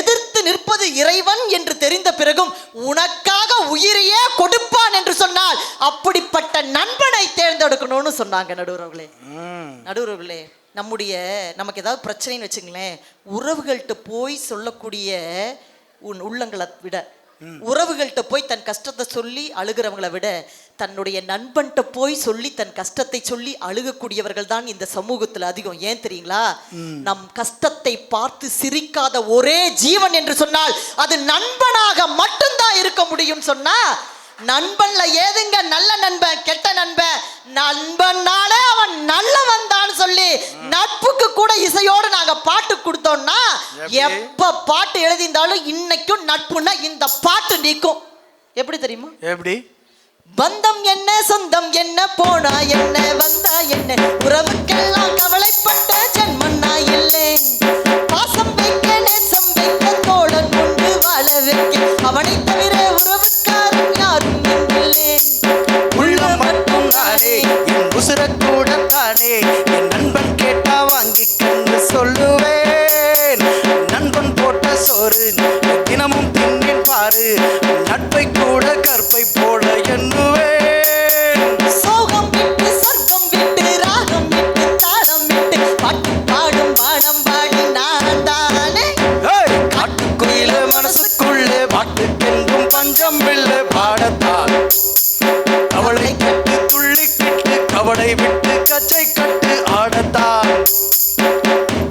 எதிர்த்து நிற்பது இறைவன் என்று தெரிந்த பிறகும் உனக்காக உயிரையே கொடுப்பான் என்று சொன்னால் அப்படிப்பட்ட நண்பனை தேர்ந்தெடுக்கணும்னு சொன்னாங்க. நடுவர்களே நமக்கு ஏதாவது பிரச்சனைன்னு வச்சுங்களேன், உறவுகள்கிட்ட போய் சொல்லக்கூடிய உள்ளங்களை விட, உறவுகள்கிட்ட போய் தன் கஷ்டத்தை சொல்லி அழுகிறவங்களை விட, தன்னுடைய நண்பன்கிட்ட போய் சொல்லி தன் கஷ்டத்தை சொல்லி அழுகக்கூடியவர்கள் தான் இந்த சமூகத்தில் அதிகம். ஏன் தெரியுங்களா? நம் கஷ்டத்தை பார்த்து சிரிக்காத ஒரே ஜீவன் என்று சொன்னால் அது நண்பனாக மட்டும்தான் இருக்க முடியும். சொன்னா நண்பன்ல ஏதுங்க நல்ல நண்பன் கெட்ட நண்பன்? நண்பனாலே அவன் நல்லவன் தான் சொல்லி நட்புக்கு கூட இசையோடு நாங்க பாட்டு கொடுத்தோம்னா, எப்ப பாட்டு எழுதியிருந்தாலும் இன்னைக்கும் நட்புன்னா இந்த பாட்டு நீக்கும். எப்படி தெரியுமா? எப்படி? பந்தம் என்ன சொந்தம் என்ன போனா என்ன வந்தா என்ன, உறவுக்கெல்லாம் கவலைப்பட்ட ஜென்மன்னா இல்லை. பாசம் வைக்க நேசம் வைக்க தோழன் கொண்டு வாழ வைக்க அவனை தவிர உறவுக்காரன் யாரும் இல்லை. உள்ள மட்டும் நானே என் உசுரக்கூட தானே, என் நண்பன் கேட்டா வாங்கி கண்டு சொல்லுவேன். நண்பன் போட்ட சோறு தினமும் தின்னின் பாரு, நட்பை கூட கற்பை போல எண்ணுவேன். சோகம் விட்டு சொர்க்கம் விட்டு ராகம் விட்டு தாளம் விட்டு பாட்டு பாடும் பாடம் பாடி நான் தானே. காட்டுக்குயில மனசுக்குள்ளே பாட்டுக்கென்றும் பஞ்சம் இல்லை பாடத்தான். அவளை கட்டு துள்ளி கிட்டு கவலை விட்டு கச்சை கட்டு ஆடத்தான்.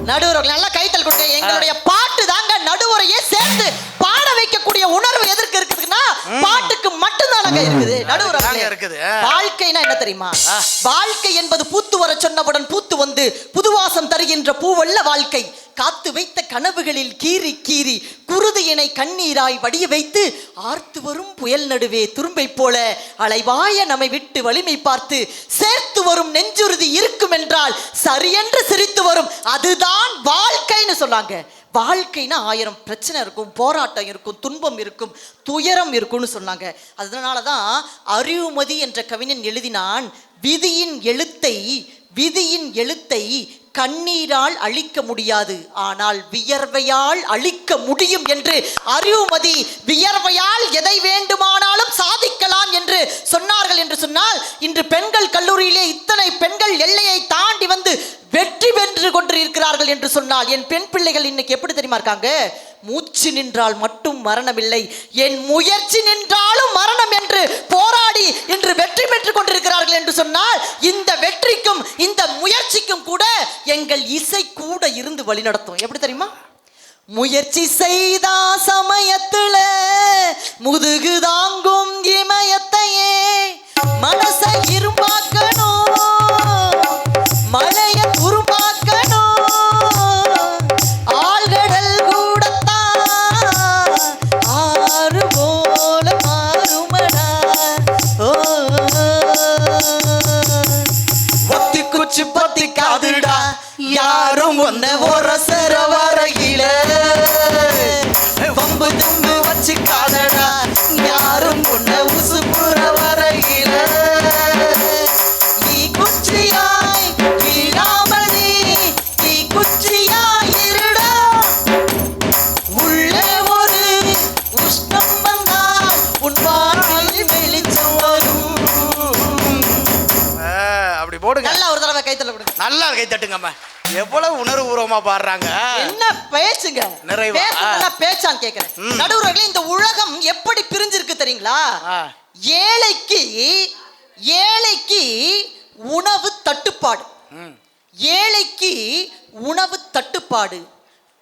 நடுவர்கள் நல்லா கைத்தல் கொடுங்க. எங்களுடைய பாட்டு தாங்க நடுவரையே சேர்ந்து பாட வைக்கக்கூடிய உணர்வு எதற்கு இருக்குதுன்னா, பாட்டுக்கு மட்டும்தான் அப்படிதானங்க இருக்குது நடுவுற இருக்குது. வாழ்க்கைனா என்ன தெரியுமா? வாழ்க்கை என்பது பூத்து வர சொன்னவுடன் பூத்து வந்து புதுவாசம் தருகின்ற பூவல்ல வாழ்க்கை. காத்து வைத்த கனவுகளில் கீறி கீறி குருதியினை கண்ணீராய் வடிய வைத்து ஆர்த்து வரும் புயல் நடுவே துரும்பை போல அலைவாய நம்மை விட்டு வலிமை பார்த்து சேர்த்து வரும் நெஞ்சுறுதி இருக்கும் என்றால் சரியென்று சிரித்து வரும் அதுதான் வாழ்க்கைன்னு சொன்னாங்க. வாழ்க்கைனா 1000 பிரச்சனை இருக்கும், போராட்டம் இருக்கும், துன்பம் இருக்கும், துயரம் இருக்கும்னு சொன்னாங்க. அதனால தான் அறிவுமதி என்ற கவிஞன் எழுதினான், விதியின் எழுத்தை கண்ணீரால் அழிக்க முடியாது, ஆனால் வியர்வையால் அழிக்க முடியும் என்று அறிவுமதி வியர்வையால் எதை வேண்டுமானாலும் சாதிக்கலாம் என்று சொன்னார்கள். என்று சொன்னால் இன்று பெண்கள் கல்லூரியிலே இத்தனை பெண்கள் எல்லையை தாண்டி வந்து வெற்றி பெற்று கொண்டிருக்கிறார்கள் என்று சொன்னால் என் பெண் பிள்ளைகள் இன்னைக்கு எப்படி தெரியுமா இருக்காங்க? மூச்சு நின்றால் மட்டும் மரணமில்லை, என் முயற்சி நின்றாலும் மரணம் என்று போராடி இன்று வெற்றி பெற்றுக் கொண்டிருக்கிறார்கள் என்று சொன்னால் இந்த வெற்றிக்கும் இந்த முயற்சிக்கும் கூட எங்கள் இசை கூட இருந்து வழிநடத்தும். எப்படி தெரியுமா? முயற்சி செய்தா சமயத்துல முதுகு தாங்கும் இமயத்தையே மனசை இரும்பாக்கணும், மழைய உருவாக்கணும், ஆழ்கடல் கூடத்தான் ஆறு போல மாறுமடா. ஒத்தி குச்சி பத்தி காதுடா யாரும் ஒன்ன ஒரசர வரையில வம்பு தும்பு வச்சு காதடா யாரும் ஒன்ன உசுப்புற வரையில நீ குச்சியாய் வீழாமல் நீ குச்சியாய் இருடா, உள்ளே ஒரு உஷ்ணம் வந்தால் உன் வாழ்வில் வெளிச்சம் வரும். அப்படி போடுங்க. நல்லா ஒரு தடவை கைத்தல கொடுங்க. நல்லா கை தட்டுங்கம்மா. எவ்வளவு உணர்வுபூர்வமா பாடுறாங்க. என்ன பேச்சுங்க, நிறைவா பேச்சான்னு கேக்குறேன். நடுவர்களே, இந்த உலகம் எப்படி பிரிஞ்சிருக்கு தெரியுங்களா? ஏழைக்கு உணவு தட்டுப்பாடு, ஏழைக்கு உணவு தட்டுப்பாடு,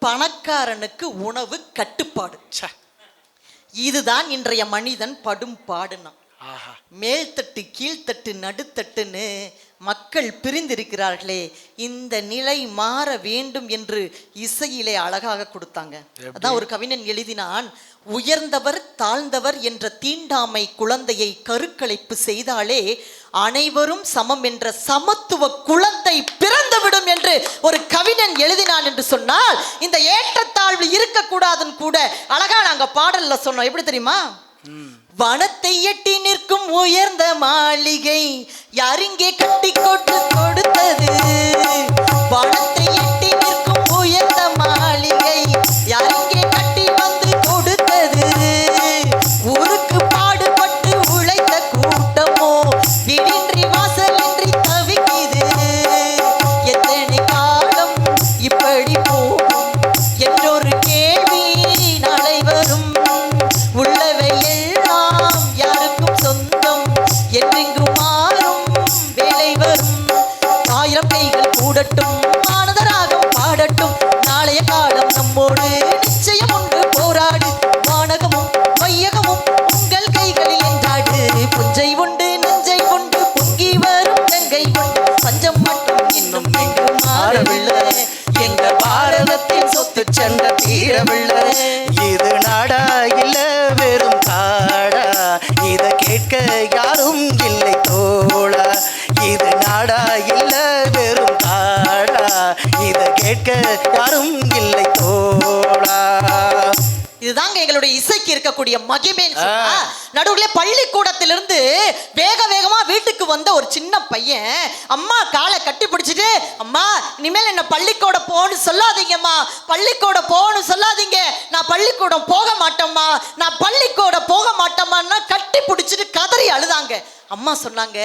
பணக்காரனுக்கு உணவு கட்டுப்பாடு. இதுதான் இன்றைய மனிதன் படும் பாடுனா. மேல்தட்டு கீழ்த்தட்டு நடுத்தட்டுன்னு மக்கள் பிரிந்திருக்கிறார்களே, இந்த நிலை மாற வேண்டும் என்று இசையிலே அழகாக கொடுத்தாங்க. அதான் ஒரு கவிஞன் எழுதினான், உயர்ந்தவர் தாழ்ந்தவர் என்ற தீண்டாமை குழந்தையை கருக்கலைப்பு செய்தாலே அனைவரும் சமம் என்ற சமத்துவ குழந்தை பிறந்துவிடும் என்று ஒரு கவிஞன் எழுதினான் என்று சொன்னால் இந்த ஏற்றத்தாழ்வு இருக்கக்கூடாதுன்னு கூட அழகா நாங்க பாடல்ல சொன்னோம். எப்படி தெரியுமா? வனத்தை எட்டி நிற்கும் உயர்ந்த மாளிகை யாரிங்கே கட்டி கொட்டு கொடுத்தது, வனத்தை எட்டி நிற்கும் உயர்ந்த மாளிகை யாரிங்கே கட்டி வந்து கொடுத்தது, ஊருக்கு பாடுபட்டு உழைத்த கூட்டமோ வீடின்றி வாசலின்றி தவிக்குது, எத்தனை காலம் இப்படி போகும் என்றொரு கேள்வி நாளை வரும், உள்ளவை எல்லாம் யாருக்கும் சொந்தம் என்றெங்கு மாறும் வேலை வரும், 1000 கைகள் கூடட்டும் ஆனதராகம் பாடட்டும், நாளைய காலம் நம்மோடு நிச்சயம் உண்டு போராடு, வானகமும் வையகமும் உங்கள் கைகளில் என்றாடு, புஞ்சை உண்டு நஞ்சை உண்டு பொங்கி வரும் கங்கை உண்டு, பஞ்சம் மட்டும் இன்னும் எங்கு மாறவில்லை, எங்க பாரதத்தின் சொத்து சண்டை தீரவில்லை, இது நாடா இல்ல வெறும் காடா, இத கேட்க யாரும் இல்லை தோழா, இது நாடா இல்ல வெறும் காடா, இத கேட்க யாரும் இல்லை தோழா. இதுதாங்க எங்களுடைய இசைக்கு இருக்கக்கூடிய மகிமைன்னு சொன்னா. நடுவுல பள்ளிக்கூடத்திலிருந்து வேக வேகமா வீட்டுக்கு வந்த ஒரு சின்ன பையன் அம்மா காலை கட்டி பிடிச்சிட்டு, அம்மா இனிமேல் என்ன பள்ளிக்கூடம் போன்னு சொல்லாதீங்கம்மா, பள்ளிக்கூடம் போன்னு சொல்லாதீங்க, நான் பள்ளிக்கூடம் போக மாட்டேம்மா, நான் பள்ளிக்கூடம் போக மாட்டேம்மான்னா கட்டி பிடிச்சிட்டு கதறி அழுதாங்க. அம்மா சொன்னாங்க,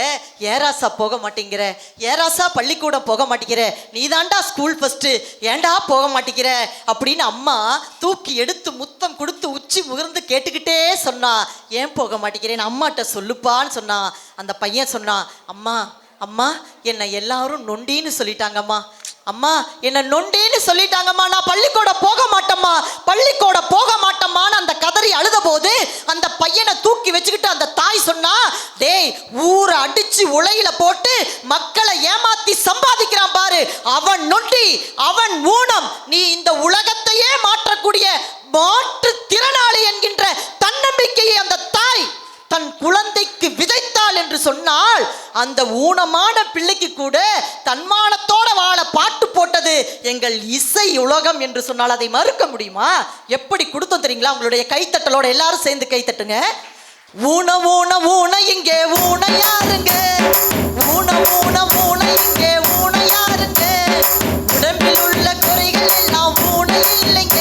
ஏராசா போக மாட்டேங்கிற, ஏராசா பள்ளிக்கூடம் போக மாட்டேங்கிற, நீ தாண்டா ஸ்கூல் ஃபர்ஸ்ட், ஏண்டா போக மாட்டேங்கிற அப்படின்னு அம்மா தூக்கி எடுத்து முத்தம் கொடுத்து உச்சி முகர்ந்து கேட்டுக்கிட்டே சொன்னா, ஏன் போக மாட்டேங்கிறேன் அம்மாட்ட சொல்லுப்பான்னு சொன்னா. அந்த பையன் சொன்னான், அம்மா அம்மா என்னை எல்லாரும் நொண்டின்னு சொல்லிட்டாங்கம்மா, அம்மா என்ன நொண்டின்னு சொல்லிட்டாங்கம்மா, நான் பள்ளிக்கூடம் போக மாட்டேம்மா, பள்ளிக்கூடம் போக மாட்டேம்மான்னு அந்த கதறி அழுத போது அந்த பையனை தூக்கி வச்சுக்கிட்டு அந்த தாய் சொன்ன ஊரை அடிச்சு உலையில போட்டு மக்களை ஏமாத்தி சம்பாதிக்கிறான் பாரு, அவன் நொண்டி, அவன் ஊனம். நீ இந்த உலகத்தையே மாற்றக்கூடிய மாற்று திறனாளி என்கின்ற தன்னம்பிக்கையை அந்த தாய் தன் குழந்தைக்கு விதைத்தாள் என்று சொன்னால், அந்த ஊனமான பிள்ளைக்கு கூட தன்மானத்தோட வாழ பாட்டு போட்டது எங்கள் இசை உலகம் என்று சொன்னால் அதை மறுக்க முடியுமா? எப்படி கொடுத்தோம் தெரியுங்களா? உங்களுடைய கைத்தட்டலோட எல்லாரும் சேர்ந்து கைத்தட்டுங்க. ஊன ஊன ஊன இங்கே ஊன யாருங்க, ஊன ஊன ஊன இங்கே ஊன யாருங்க, உடம்பில் உள்ள குறைகள் எல்லாம் ஊன இல்லைங்க,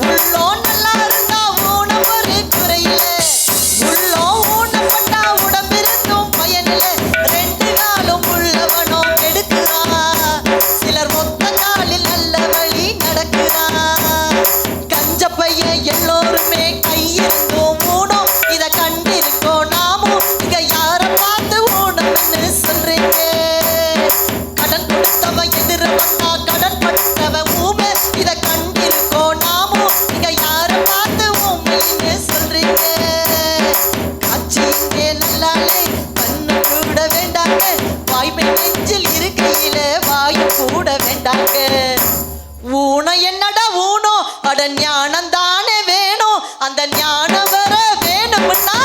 உள்ளோ நல்லா இருந்தா ஊனம் ஒரு குறையில, உள்ளோ ஊனப்பட்டா உடம்பிருந்தும் பயனில்லை, ரெண்டு காலும் உள்ளவனோ கெடுக்கிறான், சிலர் மொத்த காலில் நல்ல வழி நடக்கிறான், கஞ்ச பையன் எல்லோருமே கையிருந்தும் ஊனம், இத கண்டிருக்கோம் நாமும், இங்க யார பார்த்து ஊனம்னு சொல்றீங்க, கடன் கொடுத்தவன் எதிர வந்தா கடன் பட்டவன் ஊமை, இத கண்டிருக்கோம் நாமும், இங்க யார பார்த்து ஊமைன்னு சொல்றீங்க, காட்சி இங்கே நல்லாலே கண்ணு கூட வேண்டாங்க, வாய்மை நெஞ்சில் இருக்கையில வாயு கூட வேண்டாங்க, ஊனம் என்னடா ஊனம், அட ஞானம் தானே வேணும், அந்த ஞானம் வர வேணும்னா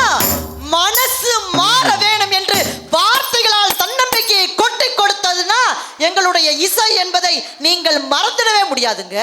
மனசு மாற வேணும் என்று வார்த்தைகளால் தன்னம்பிக்கையை கொட்டி கொடுத்ததுன்னா எங்களுடைய இசை என்பதை நீங்கள் மறந்துடவே முடியாதுங்க.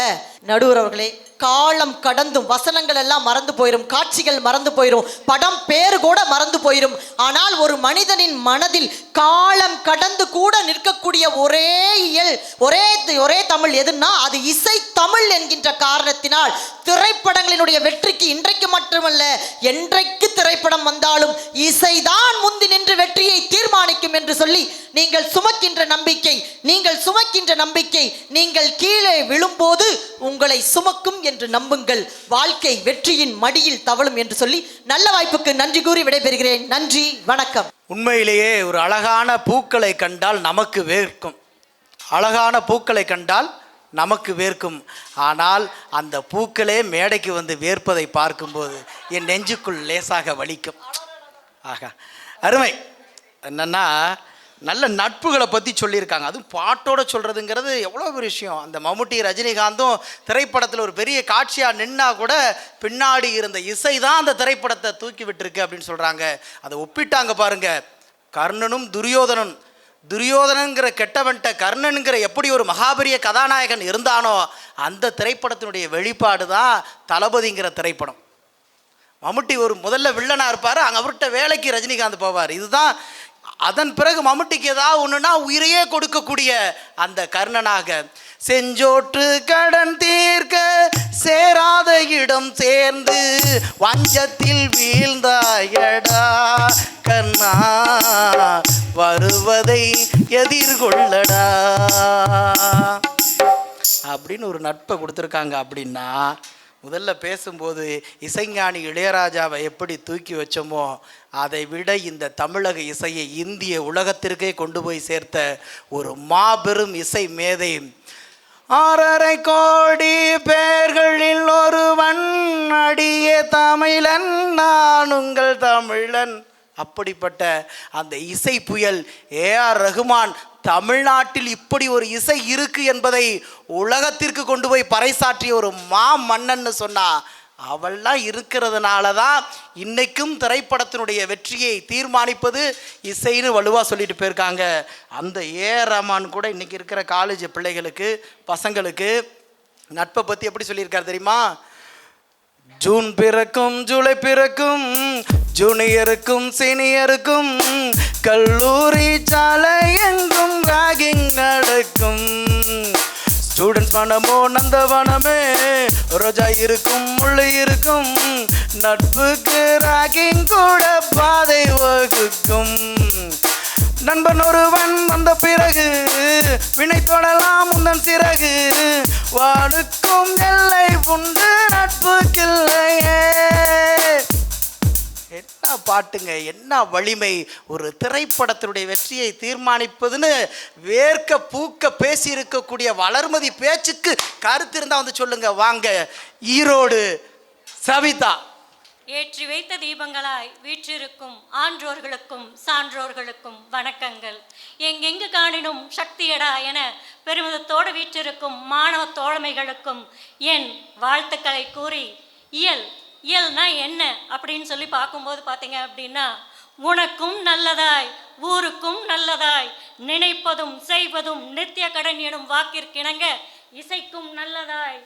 நடுவர் அவர்களே, காலம் கடந்தும் வசனங்கள் எல்லாம் மறந்து போயிடும், காட்சிகள் மறந்து போயிடும், படம் பேரு கூட மறந்து போயிடும். ஆனால் ஒரு மனிதனின் மனதில் காலம் கடந்து கூட நிற்கக்கூடிய ஒரே இயல், ஒரே தமிழ் எதுன்னா அது இசை தமிழ் என்கின்ற காரணத்தினால் திரைப்படங்களினுடைய வெற்றிக்கு இன்றைக்கு மட்டுமல்ல என்றைக்கு திரைப்படம் வந்தாலும் இசைதான் முந்தி நின்று வெற்றியை தீர்மானிக்கும் என்று சொல்லி நீங்கள் சுமக்கின்ற நம்பிக்கை நீங்கள் கீழே விழும்போது உங்களை சுமக்கும் என்று நம்புங்கள். வாழ்க்கை வெற்றியின் மடியில் தவழும் என்று சொல்லி நல்ல வாய்ப்புக்கு நன்றி கூறி விடைபெறுகிறேன். நன்றி, வணக்கம். உண்மையிலேயே ஒரு அழகான பூக்களை கண்டால் நமக்கு வேர்க்கும், அழகான பூக்களை கண்டால் நமக்கு வேர்க்கும். ஆனால் அந்த பூக்களே மேடைக்கு வந்து வேர்ப்பதை பார்க்கும்போது என் நெஞ்சுக்குள் லேசாக வலிக்கும். ஆகா, அருமை. என்னன்னா நல்ல நட்புகளை பற்றி சொல்லியிருக்காங்க, அதுவும் பாட்டோட சொல்கிறதுங்கிறது எவ்வளோ ஒரு விஷயம். அந்த மம்முட்டி ரஜினிகாந்தும் திரைப்படத்தில் ஒரு பெரிய காட்சியாக நின்னா கூட பின்னாடி இருந்த இசை தான் அந்த திரைப்படத்தை தூக்கி விட்டுருக்கு அப்படின்னு சொல்கிறாங்க. அதை ஒப்பிட்டாங்க பாருங்க, கர்ணனும் துரியோதனங்கிற கெட்டவன்ட்ட கர்ணனுங்கிற எப்படி ஒரு மகாபெரிய கதாநாயகன் இருந்தானோ அந்த திரைப்படத்தினுடைய வெளிப்பாடு தான் தளபதிங்கிற திரைப்படம். மம்முட்டி ஒரு முதல்ல வில்லனாக இருப்பார், அங்கே அவர்கிட்ட வேலைக்கு ரஜினிகாந்த் போவார். இதுதான் அதன் பிறகு மம்முட்டிக்கு ஏதாவது ஒன்றுனா உயிரையே கொடுக்கக்கூடிய அந்த கர்ணனாக, செஞ்சோற்று கடன் தீர்க்க சேராத இடம் சேர்ந்து வஞ்சத்தில் வீழ்ந்தாயடா கண்ணா, வருவதை எதிர்கொள்ளடா அப்படின்னு ஒரு நட்பை கொடுத்துருக்காங்க. அப்படின்னா முதல்ல பேசும்போது இசைஞானி இளையராஜாவை எப்படி தூக்கி வச்சோமோ அதை விட இந்த தமிழக இசையை இந்திய உலகத்திற்கே கொண்டு போய் சேர்த்த ஒரு மாபெரும் இசை மேதை. 6.5 கோடி பேர்களில் ஒருவன் அடிய தமிழன், நான் உங்கள் தமிழன். அப்படிப்பட்ட அந்த இசை புயல் ஏஆர் ரகுமான் தமிழ்நாட்டில் இப்படி ஒரு இசை இருக்கு என்பதை உலகத்திற்கு கொண்டு போய் பறைசாற்றிய ஒரு மன்னன்னு சொன்னா அவள்லாம் இருக்கிறதுனால தான் இன்னைக்கும் திரைப்படத்தினுடைய வெற்றியை தீர்மானிப்பது இசைன்னு வலுவாக சொல்லிட்டு போயிருக்காங்க. அந்த ஏஆர் ரஹ்மான் கூட இன்னைக்கு இருக்கிற காலேஜ் பிள்ளைகளுக்கு பசங்களுக்கு நட்பை பற்றி எப்படி சொல்லியிருக்காரு தெரியுமா? ஜூன் பிறக்கும் ஜூலை பிறக்கும், ஜூனியருக்கும் சீனியருக்கும், கல்லூரி சாலை எங்கும் ராகிங் நடக்கும், ஸ்டூடெண்ட்ஸ் மனமோ நந்தவனமே, ரோஜா இருக்கும் முள்ளு இருக்கும், நட்புக்கு ராகிங் கூட பாதை வகுக்கும், நண்பன் ஒருவன் வந்த பிறகு வினை தொடலாம் உந்தன் சிறகு, வானுக்கும் எல்லை உண்டு நட்புக்கில்லையே. என்ன பாட்டுங்க, என்ன வலிமை! ஒரு திரைப்படத்தினுடைய வெற்றியை தீர்மானிப்பதுன்னு வேர்க்க பூக்க பேசி இருக்கக்கூடிய வளர்மதி பேச்சுக்கு கருத்து இருந்தால் வந்து சொல்லுங்க. வாங்க, ஈரோடு சவிதா ஏற்றி வைத்த தீபங்களாய் வீற்றிருக்கும் ஆன்றோர்களுக்கும் சான்றோர்களுக்கும் வணக்கங்கள். எங்கெங்கு காணினும் சக்தியடா என பெருமிதத்தோடு வீற்றிருக்கும் மாணவ தோழமைகளுக்கும் என் வாழ்த்துக்களை கூறி, இயல்னா என்ன அப்படின்னு சொல்லி பார்க்கும்போது பார்த்தீங்க அப்படின்னா, உனக்கும் நல்லதாய் ஊருக்கும் நல்லதாய் நினைப்பதும் செய்வதும் நித்திய கடன் எனும் வாக்கிற்கிணங்க இசைக்கும் நல்லதாய்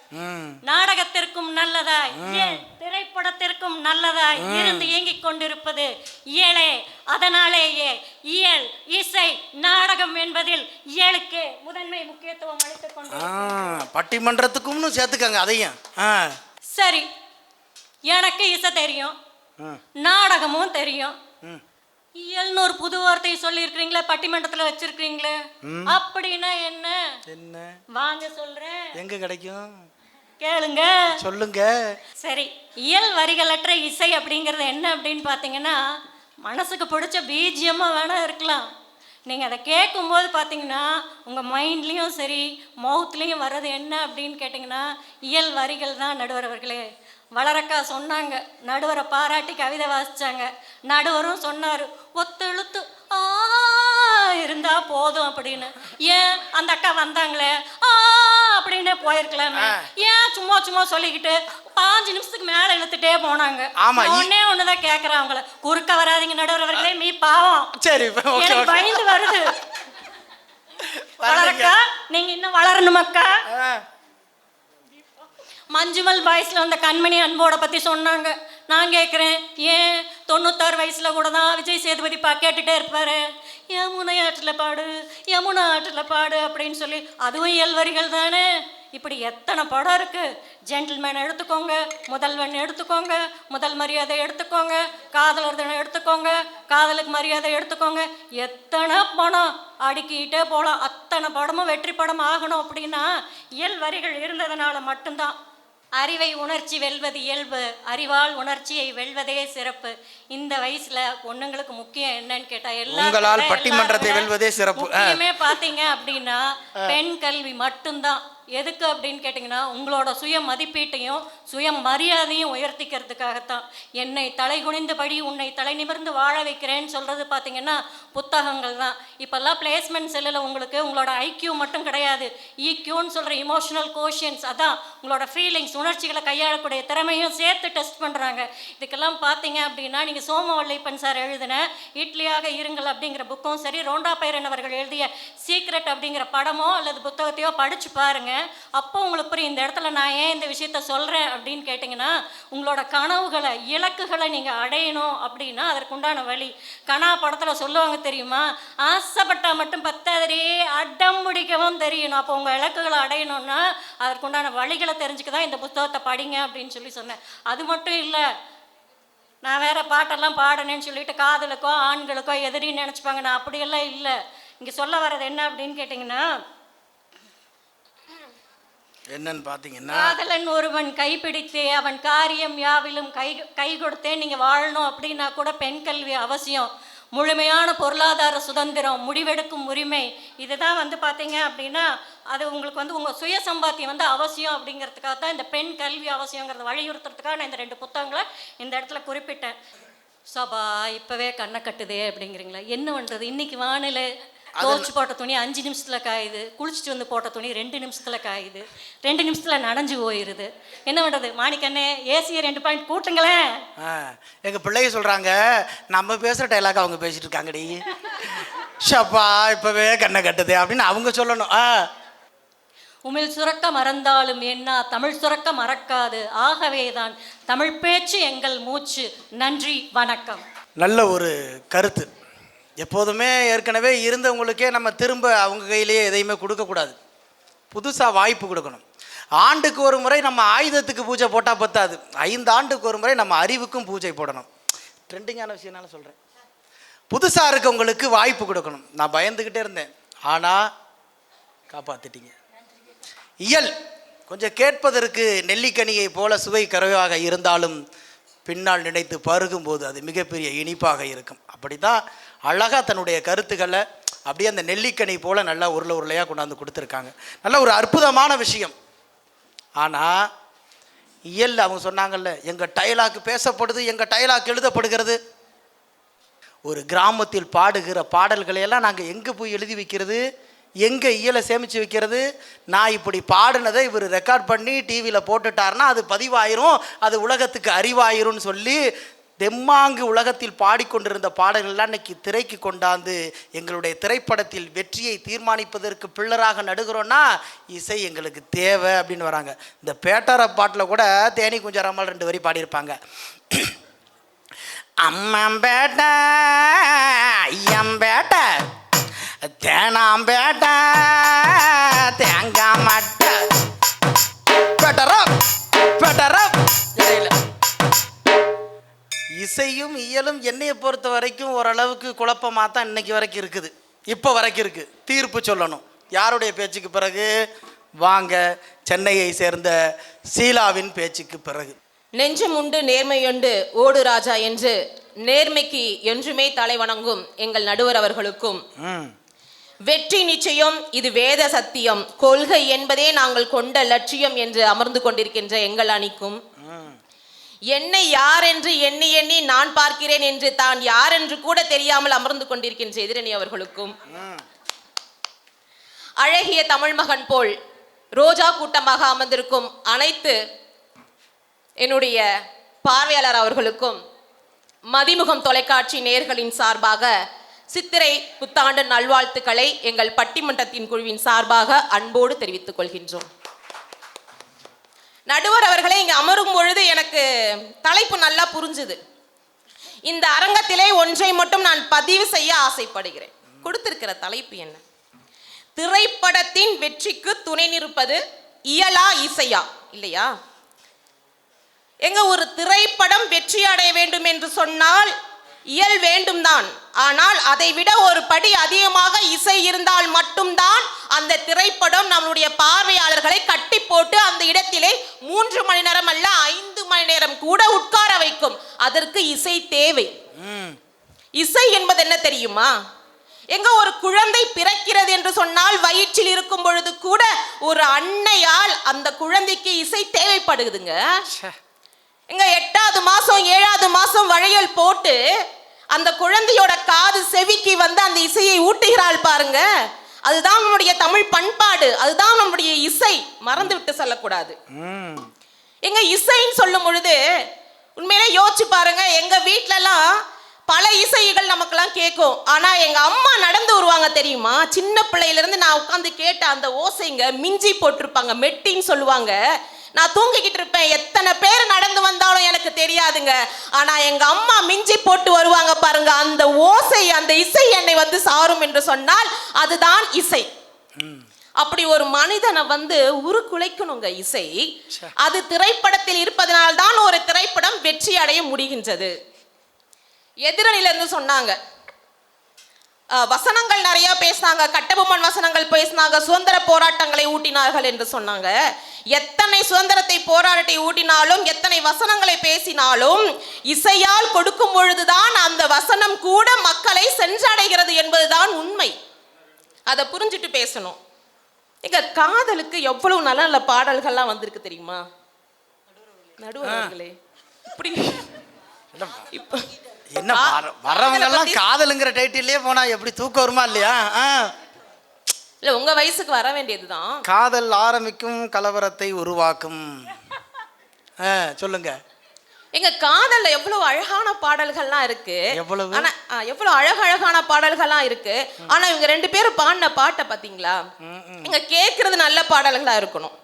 நாடகத்திற்கும் நல்லதாய் திரைப்படத்திற்கும் நல்லதாய் இருந்து இயங்கிக் கொண்டிருப்பது இயலே. அதனாலேயே இயல், இசை, நாடகம் என்பதில் இயலுக்கு முதன்மை முக்கியத்துவம் அளித்துக் கொண்டு பட்டிமன்றத்துக்கும் சேர்த்துக்கங்க அதையும். சரி, எனக்கு இசை தெரியும், நாடகமும் தெரியும். இயல்னு ஒரு புது வார்த்தை சொல்லி இருக்கிறீங்களே, பட்டிமன்றத்துல வச்சிருக்கீங்களே, அப்படின்னா என்ன? என்ன வாங்க சொல்றேன். எங்க கிடைக்கும் கேளுங்க, சொல்லுங்க. சரி, இயல் வரிகளற்ற இசை அப்படிங்கிறது என்ன அப்படின்னு பார்த்தீங்கன்னா, மனசுக்கு பிடிச்ச பீஜியமா வேணா இருக்கலாம். நீங்கள் அதை கேட்கும்போது பார்த்தீங்கன்னா உங்கள் மைண்ட்லேயும் சரி மவுத்லேயும் வர்றது என்ன அப்படின்னு கேட்டிங்கன்னா இயல் வரிகள் தான். நடுவர் அவர்களே, வளரக்கா சொன்னாங்க, நடுவரை பாராட்டி கவிதை வாசிச்சாங்க. நடுவரும் சொன்னார், ஒத்தெழுத்து இருந்தா போதும் அப்படின்னு. ஏன் அந்த அக்கா வந்தாங்களே அப்படின்னு போயிருக்கலாமே, ஏன் சும்மா சும்மா சொல்லிக்கிட்டு 5 நிமிஷத்துக்கு மேல இழுத்துட்டே போனாங்க. ஒன்னே ஒண்ணுதான் கேக்குறேன், அவங்கள குறுக்க வராதிங்க நடுவர் அவர்களே, மீ பாவம். சரி, எனக்கு பயந்து வருது. வளரக்கா, நீங்க இன்னும் வளரணுமாக்கா. மஞ்சுமல் பாய்ஸ்ல வந்த கண்மணி அன்போட பத்தி சொன்னாங்க. நான் கேட்குறேன், ஏன் 96 வயசுல கூட தான் விஜய் சேதுபதி கேட்டுட்டே இருப்பாரு, யமுனை ஆற்றில் பாடு, யமுனா ஆற்றில் பாடு அப்படின்னு சொல்லி. அதுவும் இயல் வரிகள் தானே. இப்படி எத்தனை படம் இருக்கு. ஜென்டில்மேன் எடுத்துக்கோங்க, முதல்வன் எடுத்துக்கோங்க, முதல் மரியாதை எடுத்துக்கோங்க, காதலர் தினம் எடுத்துக்கோங்க, காதலுக்கு மரியாதை எடுத்துக்கோங்க. எத்தனை படம் அடுக்கிட்டே போகலாம். அத்தனை படமும் வெற்றி படம் ஆகணும் அப்படின்னா இயல் வரிகள் இருந்ததுனால மட்டும்தான். அறிவை உணர்ச்சி வெல்வது இயல்பு, அறிவால் உணர்ச்சியை வெல்வதே சிறப்பு. இந்த வயசுல பொண்ணுங்களுக்கு முக்கியம் என்னன்னு கேட்டா, எல்லாரும் பட்டிமன்றத்தை வெல்வதே சிறப்பு. முக்கியமே பாத்தீங்க அப்படின்னா பெண் கல்வி மட்டும்தான். எதுக்கு அப்படின்னு கேட்டிங்கன்னா, உங்களோட சுய மதிப்பீட்டையும் சுய மரியாதையும் உயர்த்திக்கிறதுக்காகத்தான். என்னை தலை குனிந்தபடி உன்னை தலை நிமிர்ந்து வாழ வைக்கிறேன்னு சொல்கிறது பார்த்தீங்கன்னா புத்தகங்கள் தான். இப்போல்லாம் பிளேஸ்மெண்ட் செல்லில் உங்களுக்கு உங்களோட ஐக்யூ மட்டும் கிடையாது, ஈக்யூன்னு சொல்கிற இமோஷனல் கோஷியன்ஸ், அதான் உங்களோட ஃபீலிங்ஸ், உணர்ச்சிகளை கையாளக்கூடிய திறமையும் சேர்த்து டெஸ்ட் பண்ணுறாங்க. இதுக்கெல்லாம் பார்த்தீங்க அப்படின்னா நீங்கள் சோமவல்லிப்பன் சார் எழுதின இட்லியாக இருங்கள் அப்படிங்கிற புக்கும் சரி, ரோண்டா பைரன் அவர்கள் எழுதிய சீக்ரெட் அப்படிங்கிற படமோ அல்லது புத்தகத்தையோ படித்து பாருங்கள். அப்போ உங்களுக்கு புரியும் இந்த இடத்துல நான் ஏன் இந்த விஷயத்த சொல்கிறேன் அப்படின்னு கேட்டிங்கன்னா, உங்களோட கனவுகளை இலக்குகளை நீங்கள் அடையணும் அப்படின்னா அதற்குண்டான வழி. கனா படத்தில் சொல்லுவாங்க தெரியுமா, ஆசைப்பட்டால் மட்டும் பத்தாதே அடம் பிடிக்கவும் தெரியணும். அப்போ உங்கள் இலக்குகளை அடையணும்னா அதற்குண்டான வழிகளை தெரிஞ்சுக்க தான் இந்த புத்தகத்தை படிங்க அப்படின்னு சொல்லி சொன்னேன். அது மட்டும் இல்லை, நான் வேற பாட்டெல்லாம் பாடணுன்னு சொல்லிட்டு காதலுக்கோ ஆண்களுக்கோ எதிரின்னு நினச்சிப்பாங்க. நான் அப்படியெல்லாம் இல்லை. இங்கே சொல்ல வர்றது என்ன அப்படின்னு கேட்டிங்கன்னா, என்னன்னு பார்த்தீங்கன்னா, காதலன் ஒருவன் கைப்பிடித்தே அவன் காரியம் யாவிலும் கை கொடுத்தே நீங்கள் வாழணும் அப்படின்னா கூட பெண் கல்வி அவசியம். முழுமையான பொருளாதார சுதந்திரம், முடிவெடுக்கும் உரிமை, இதுதான் பார்த்தீங்க அப்படின்னா அது உங்களுக்கு உங்கள் சுய சம்பாத்தியம் அவசியம். அப்படிங்கிறதுக்காக தான் இந்த பெண் கல்வி அவசியங்கிறத வலியுறுத்துறதுக்காக நான் இந்த 2 புத்தகங்களை இந்த இடத்துல குறிப்பிட்டேன். சபா இப்போவே கண்ணை கட்டுதே அப்படிங்கிறீங்களா? என்ன பண்ணுறது, இன்னைக்கு வானிலை தோச்சு போட்ட துணி 5 நிமிஷத்தில் காயுது, குளிச்சுட்டு வந்து போட்ட துணி 2 நிமிஷத்தில் காயுது, 2 நிமிஷத்தில் நனைஞ்சு போயிடுது. என்ன பண்ணுறது? மாணிக்கண்ணே, ஏசியை 2 பாயிண்ட் கூட்டுங்களேன். எங்கள் பிள்ளைய சொல்கிறாங்க, நம்ம பேசுகிற டைலாக் அவங்க பேசிட்டு இருக்காங்கடி, ஷப்பா இப்போவே கண்ணை கட்டுது அப்படின்னு அவங்க சொல்லணும். உமிழ் சுரக்க மறந்தாலும் என்ன தமிழ் சுரக்க மறக்காது, ஆகவேதான் தமிழ் பேச்சு எங்கள் மூச்சு. நன்றி, வணக்கம். நல்ல ஒரு கருத்து. எப்போதுமே ஏற்கனவே இருந்தவங்களுக்கே நம்ம திரும்ப அவங்க கையிலேயே எதையுமே கொடுக்கக்கூடாது, புதுசாக வாய்ப்பு கொடுக்கணும். ஆண்டுக்கு ஒரு முறை நம்ம ஆயுதத்துக்கு பூஜை போட்டால் பத்தாது, 5 ஆண்டுக்கு ஒரு முறை நம்ம அறிவுக்கும் பூஜை போடணும். ட்ரெண்டிங்கான விஷயம்னால சொல்கிறேன், புதுசாக இருக்கவங்களுக்கு வாய்ப்பு கொடுக்கணும். நான் பயந்துக்கிட்டே இருந்தேன், ஆனால் காப்பாற்றிட்டீங்க. இயல் கொஞ்சம் கேட்பதற்கு நெல்லிக்கனியை போல சுவை கரைவாக இருந்தாலும் பின்னால் நினைத்து பருகும்போது அது மிகப்பெரிய இனிப்பாக இருக்கும். அப்படி தான் அழகாக தன்னுடைய கருத்துக்களை அப்படியே அந்த நெல்லிக்கனி போல் நல்லா உருளையாக கொண்டாந்து கொடுத்துருக்காங்க. நல்ல ஒரு அற்புதமான விஷயம். ஆனால் இயல்ல அவங்க சொன்னாங்கல்ல, எங்கள் டைலாக் பேசப்படுது, எங்கள் டைலாக் எழுதப்படுகிறது. ஒரு கிராமத்தில் பாடுகிற பாடல்களை எல்லாம் நாங்கள் எங்கே போய் எழுதி வைக்கிறது, எங்கே இயலை சேமித்து வைக்கிறது? நான் இப்படி பாடினதை இவர் ரெக்கார்ட் பண்ணி டிவியில் போட்டுட்டாருன்னா அது பதிவாயிரும், அது உலகத்துக்கு அறிவாயிரும்னு சொல்லி தெம்மாங்கு உலகத்தில் பாடிக்கொண்டிருந்த பாடல்கள்லாம் இன்னைக்கு திரைக்கு கொண்டாந்து எங்களுடைய திரைப்படத்தில் வெற்றியை தீர்மானிப்பதற்கு பிள்ளராக நடுகிறோன்னா இசை எங்களுக்கு தேவை அப்படின்னு வராங்க. இந்த பேட்டார பாட்டில் கூட தேனி குஞ்சராமல் 2 வரி பாடியிருப்பாங்க. அம்மம்பேட்ட ஐயம்பேட்ட தேனாம்பேட்ட தேங்காய் மட்ட பெட்டரப் பெட்டரப். இசையும் இயலும் என்னையை பொறுத்த வரைக்கும் ஓரளவுக்கு குழப்பமாக தான் இன்னைக்கு வரைக்கும் இருக்குது. இப்போ வரைக்கும் இருக்குது. தீர்ப்பு சொல்லணும் யாருடைய பேச்சுக்கு பிறகு? வாங்க, சென்னையை சேர்ந்த சீலாவின் பேச்சுக்கு பிறகு. நெஞ்சம் உண்டு நேர்மையுண்டு ஓடு ராஜா என்று நேர்மைக்கு என்றுமே தலை வணங்கும் எங்கள் நடுவர் அவர்களுக்கும், வெற்றி நிச்சயம் இது வேத சத்தியம் கொள்கை என்பதே நாங்கள் கொண்ட லட்சியம் என்று அமர்ந்து கொண்டிருக்கின்ற எங்கள் அணிக்கும், என்னை யார் என்று எண்ணி எண்ணி நான் பார்க்கிறேன் என்று தான் யார் என்று கூட தெரியாமல் அமர்ந்து கொண்டிருக்கின்ற எதிரணி அவர்களுக்கும், அழகிய தமிழ் மகன் போல் ரோஜா கூட்டமாக அமர்ந்திருக்கும் அனைத்து என்னுடைய பார்வையாளர் அவர்களுக்கும், மதிமுகம் தொலைக்காட்சி நேயர்களின் சார்பாக சித்திரை புத்தாண்டு நல்வாழ்த்துக்களை எங்கள் பட்டிமன்றத்தின் குழுவின் சார்பாக அன்போடு தெரிவித்துக் கொள்கின்றோம். நடுவர் அவர்களே, இங்கே அமரும் பொழுது எனக்கு தலைப்பு நல்லா புரிஞ்சுது. இந்த அரங்கத்திலே ஒன்றை மட்டும் நான் பதிவு செய்ய ஆசைப்படுகிறேன். கொடுத்திருக்கிற தலைப்பு என்ன? திரைப்படத்தின் வெற்றிக்கு துணை நிற்பது இயலா இசையா? இல்லையா? எங்க ஒரு திரைப்படம் வெற்றி அடைய வேண்டும் என்று சொன்னால் இயல் வேண்டும் தான், ஆனால் அதை விட ஒரு படி அதிகமாக இசை இருந்தால் மட்டும்தான் அந்த திரைப்படம் நம்மளுடைய பார்வையாளர்களை கட்டி போட்டு அந்த இடத்திலே 3 மணி நேரம் அல்ல 5 மணி நேரம் கூட உட்கார வைக்கும். அதற்கு இசை தேவை. இசை என்பது என்ன தெரியுமா? எங்க ஒரு குழந்தை பிறக்கிறது என்று சொன்னால் வயிற்றில் இருக்கும் பொழுது கூட ஒரு அன்னையால் அந்த குழந்தைக்கு இசை தேவைப்படுதுங்க. எங்க 8வது மாசம் 7வது மாசம் வளையல் போட்டு அந்த குழந்தையோட காது செவிக்கு வந்து அந்த இசையை ஊட்டுகிறாள் பாருங்க. அதுதான் நம்முடைய தமிழ் பண்பாடு, அதுதான் நம்முடைய இசை. மறந்து விட்டு சொல்லக்கூடாது. எங்க இசைன்னு சொல்லும் பொழுது உண்மையிலே யோசிச்சு பாருங்க. எங்க வீட்டிலலாம் பல இசைகள் நமக்கெல்லாம் கேட்கும். ஆனா எங்க அம்மா நடந்து வருவாங்க தெரியுமா? சின்ன பிள்ளையில இருந்து நான் உட்காந்து கேட்ட அந்த ஓசைங்க மிஞ்சி போட்டிருப்பாங்க, மெட்டின்னு சொல்லுவாங்க. நான் தூங்கிக்கிட்டு இருப்பேன், எத்தனை பேர் நடந்து வந்தாலும் எனக்கு தெரியாதுங்க. ஆனா எங்க அம்மா மிஞ்சி போட்டு வருவாங்க பாருங்க, அந்த ஓசை அந்த இசை என்னை வந்து சாரும் என்று சொன்னால் அதுதான் இசை. அப்படி ஒரு மனிதனை வந்து உருக்குலைக்கணுங்க இசை. அது திரைப்படத்தில் இருப்பதனால்தான் ஒரு திரைப்படம் வெற்றி அடைய முடிகின்றது. எதிரணியிலிருந்து சொன்னாங்க, வசனங்கள் நிறைய பேசினாங்க, கட்டபொம்மன் வசனங்கள் பேசினாங்க, சுதந்திர போராட்டங்களை ஊட்டினார்கள் என்று சொன்னாங்க. எத்தனை சுதந்திரத்தை போராட்டத்தை ஊட்டினாலும் எத்தனை வசனங்களை பேசினாலும் இசையால் கொடுக்கும் பொழுதுதான் அந்த வசனம் கூட மக்களை சென்றடைகிறது என்பதுதான் உண்மை. அதை புரிஞ்சுட்டு பேசணும். எங்க காதலுக்கு எவ்வளவு நல்ல நல்ல பாடல்கள்லாம் வந்திருக்கு தெரியுமா நடுவர்களே? இப்படி இப்ப என்ன வரவங்க எல்லாம் காதலுங்கிற டைட்டிலே போனா எப்படி தூக்கம் வருமா இல்லையா? இல்ல, உங்க வயசுக்கு வர வேண்டியதுதான். காதல் ஆரம்பிக்கும் கலவரத்தை உருவாக்கும். சொல்லுங்க. எங்க காதல்ல எவ்வளவு அழகான பாடல்கள்லாம் இருக்கு. எவ்வளவு? ஆனா எவ்வளவு அழகான பாடல்கள்லாம் இருக்கு. ஆனா இவங்க 2 பேரும் பாடின பாட்டை பாத்தீங்களா? எங்க கேட்கறது நல்ல பாடல்களா இருக்கணும்.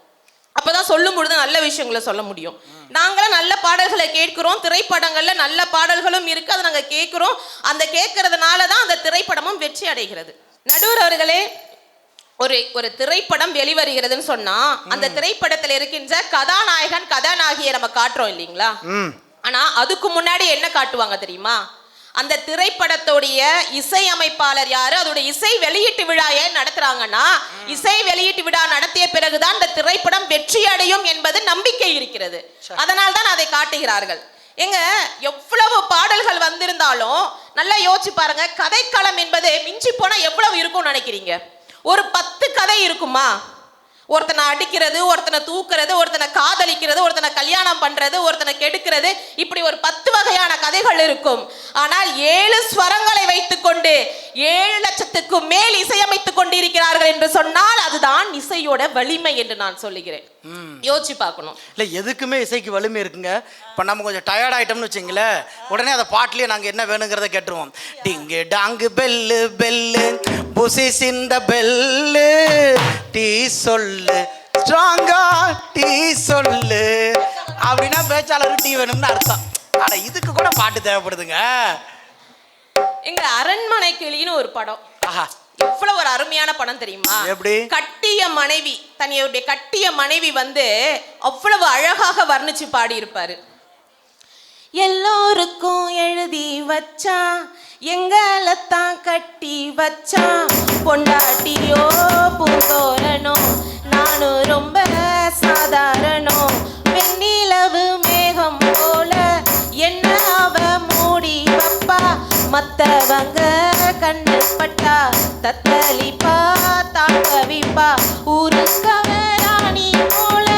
அப்பதான் சொல்லும் பொழுது நல்ல விஷயங்களை சொல்ல முடியும். நாங்களும் நல்ல பாடல்களை கேட்கிறோம். திரைப்படங்கள்ல நல்ல பாடல்களும் இருக்கு, அதை நாங்க கேட்கிறோம். அந்த கேட்கறதுனாலதான் அந்த திரைப்படமும் வெற்றி அடைகிறது. நடுவர் அவர்களே, ஒரு திரைப்படம் வெளிவருகிறதுன்னு சொன்னா அந்த திரைப்படத்தில் இருக்கின்ற கதாநாயகன் கதாநாயகியை நம்ம காட்டுறோம் இல்லைங்களா? ஆனா அதுக்கு முன்னாடி என்ன காட்டுவாங்க தெரியுமா? அந்த திரைப்படத்துடைய இசை அமைப்பாளர் யாரு, அதோட இசை வெளியீட்டு விழா ஏன் நடத்துறாங்கன்னா இசை வெளியீட்டு விழா நடத்திய பிறகுதான் இந்த திரைப்படம் வெற்றி அடையும் என்பது நம்பிக்கை இருக்கிறது. அதனால் தான் அதை காட்டுகிறார்கள். எங்க எவ்வளவு பாடல்கள் வந்திருந்தாலும் நல்லா யோசிச்சு பாருங்க. கதைக்களம் என்பது மிஞ்சி போனா எவ்வளவு இருக்கும்னு நினைக்கிறீங்க? ஒரு 10 கதை இருக்குமா? ஒருத்தனை அடிக்கிறது, ஒருத்தனை தூக்குறது, ஒருத்தனை காதலிக்கிறது, ஒருத்தனை கல்யாணம் பண்றது, ஒருத்தனை கெடுக்கிறது, இப்படி ஒரு 10 வகையான கதைகள் இருக்கும். ஆனால் 7 ஸ்வரங்களை வைத்துக்கொண்டு 7 லட்சத்துக்கும் மேல் இசையமைத்துக் கொண்டிருக்கிறார்கள் என்று சொன்னால் அதுதான் இசையோட வலிமை என்று நான் சொல்லுகிறேன். யோசிச்சு பார்க்கணும். இல்லை, எதுக்குமே இசைக்கு வலிமை இருக்குங்க. இப்போ நம்ம கொஞ்சம் டயர்ட் ஆகிட்டோம்னு வச்சிங்களேன், உடனே அதை பாட்டிலேயே நாங்கள் என்ன வேணுங்கிறத கேட்டுருவோம். டிங்கு டாங்கு பெல்லு பெல்லு புசிஸ் இந்த பெல்லு, டீ சொல்லு ஸ்ட்ராங்கா டீ சொல்லு அப்படின்னா பேச்சாளருக்கு டீ வேணும்னு அர்த்தம். ஆனால் இதுக்கு கூட பாட்டு தேவைப்படுதுங்க. எங்க அரண்மனை கிளின்னு ஒரு படம். ஆஹா, எவ்வளவு ஒரு அருமையான படம் தெரியுமா? எப்படி? கட்டிய மனைவி, தன்னுடைய கட்டிய மனைவி வந்து அவ்வளவு அழகாக வர்ணிச்சு பாடி இருப்பாரு. எல்லோருக்கும் எழுதி வச்சான், எங்களைத்தான் கட்டி வச்சான், பொண்டாட்டியோ பூந்தோரணோ, நானும் ரொம்ப சாதாரணோ, வெண்ணிலவு மேகம் போல என்ன அவ மூடி வப்பா, மத்தவங்க கண்ணு பட்டா தத்தளிப்பா தாக்கவிப்பா, ஊருக்கவ ராணி போல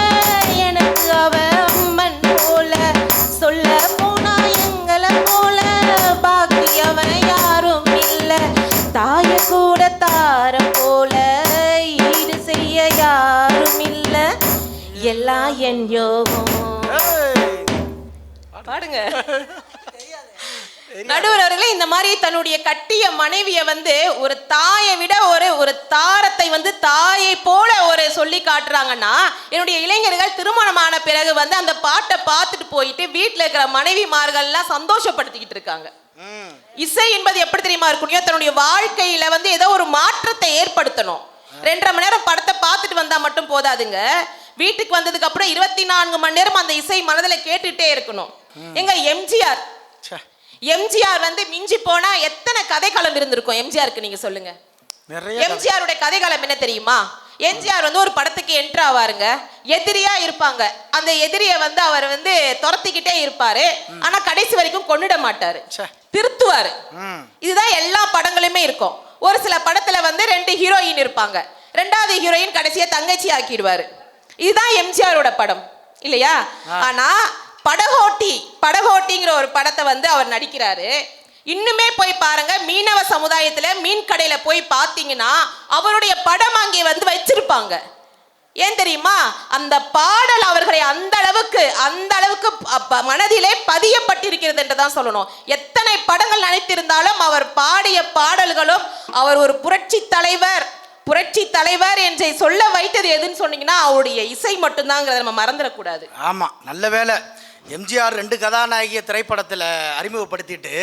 எனக்கு அவ அம்மன் போல, சொல்ல போனா எங்களை போல பாக்கியவன் யாரும் இல்ல, தாய கூட தார போல ஈடு செய்ய யாரும் இல்ல, எல்லாம் என் யோகம். பாடுங்க. நடுவர் அவர்களே, இந்த மாதிரி தன்னுடைய கட்டிய மனைவியை வந்து ஒரு தாயை விட ஒரு தாரத்தை வந்து தாயை போல ஒரு சொல்லி காட்டுறாங்கன்னா, என்னுடைய இளைஞர்கள் திருமணமான பிறகு வந்து அந்த பாட்டை பார்த்துட்டு போயிட்டு வீட்டில் இருக்கிற மனைவிமார்கள்லாம் சந்தோஷப்படுத்திக்கிட்டு இருக்காங்க. இசை என்பது எப்படி தெரியுமா இருக்கணும்? தன்னுடைய வாழ்க்கையில வந்து ஏதோ ஒரு மாற்றத்தை ஏற்படுத்தணும். 2.5 மணி நேரம் படத்தை பார்த்துட்டு வந்தா மட்டும் போதாதுங்க. வீட்டுக்கு வந்ததுக்கு அப்புறம் 24 மணி நேரம் அந்த இசை மனதில் கேட்டுட்டே இருக்கணும். எங்க எம்ஜிஆர் வந்து மிஞ்சி போனா எத்தனை கதைக்களம் இருந்திருக்கும் எம்ஜிஆருக்கு, நீங்க சொல்லுங்க. எம்ஜிஆருடைய கதைக்களம் என்ன தெரியுமா? எம்ஜிஆர் வந்து ஒரு படத்துக்கு என்ட்ரு ஆவாருங்க, எதிரியா இருப்பாங்க. அந்த எதிரிய வந்து அவர் வந்து துரத்திக்கிட்டே இருப்பாரு, ஆனா கடைசி வரைக்கும் கொன்னுட மாட்டாரு, திருத்துவாரு. இதுதான் எல்லா படங்களுமே இருக்கும். ஒரு சில படத்துல வந்து 2 ஹீரோயின் இருப்பாங்க, 2வது ஹீரோயின் கடைசியா தங்கச்சி ஆக்கிடுவாரு. இதுதான் எம்ஜிஆரோட படம் இல்லையா? ஆனா படகோட்டிங்கிற ஒரு படத்தை வந்து அவர் நடிக்கிறாரு. இன்னுமே போய் பாருங்க, மீனவ சமுதாயத்துல மீன் கடையில போய் பார்த்தீங்கன்னா அவருடைய படம் அங்கே வந்து வச்சிருப்பாங்க. ஏன் தெரியுமா? அந்த பாடல் அவர்களை அந்த அளவுக்கு மனதிலே பதியப்பட்டிருக்கிறது என்றுதான் சொல்லணும். எத்தனை படங்கள் நடித்திருந்தாலும் அவர் பாடிய பாடல்களும், அவர் ஒரு புரட்சி தலைவர் என்று சொல்ல வைத்தது எதுன்னு சொன்னீங்கன்னா அவருடைய இசை மட்டும்தாங்கிறத நம்ம மறந்துடக்கூடாது. ஆமா, நல்ல வேலை. எம்ஜிஆர் 2 கதாநாயகிய திரைப்படத்தில் அறிமுகப்படுத்திட்டு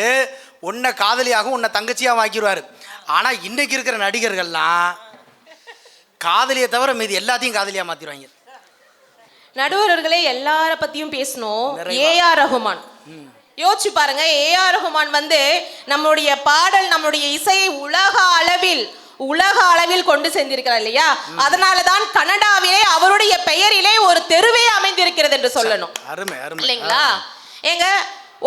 உன்னை காதலியாகவும் உன்னை தங்கச்சியாகவும் ஆக்கிடுவார். ஆனால் இன்னைக்கு இருக்கிற நடிகர்கள்லாம் காதலியை தவிர மீது எல்லாத்தையும் காதலியாக மாற்றிடுவாங்க. நடுவர்களே, எல்லார பற்றியும் பேசணும். ஏஆர் ரஹ்மான் யோசிச்சு பாருங்க. ஏஆர் ரஹ்மான் வந்து நம்மளுடைய பாடல், நம்மளுடைய இசையை உலக அளவில் கொண்டு சென்றிருக்கிறார் இல்லையா? அதனாலதான் கனடாவிலே அவருடைய பெயரிலே ஒரு தெருவே அமைந்திருக்கிறது என்று சொல்லணும். இல்லைங்களா? எங்க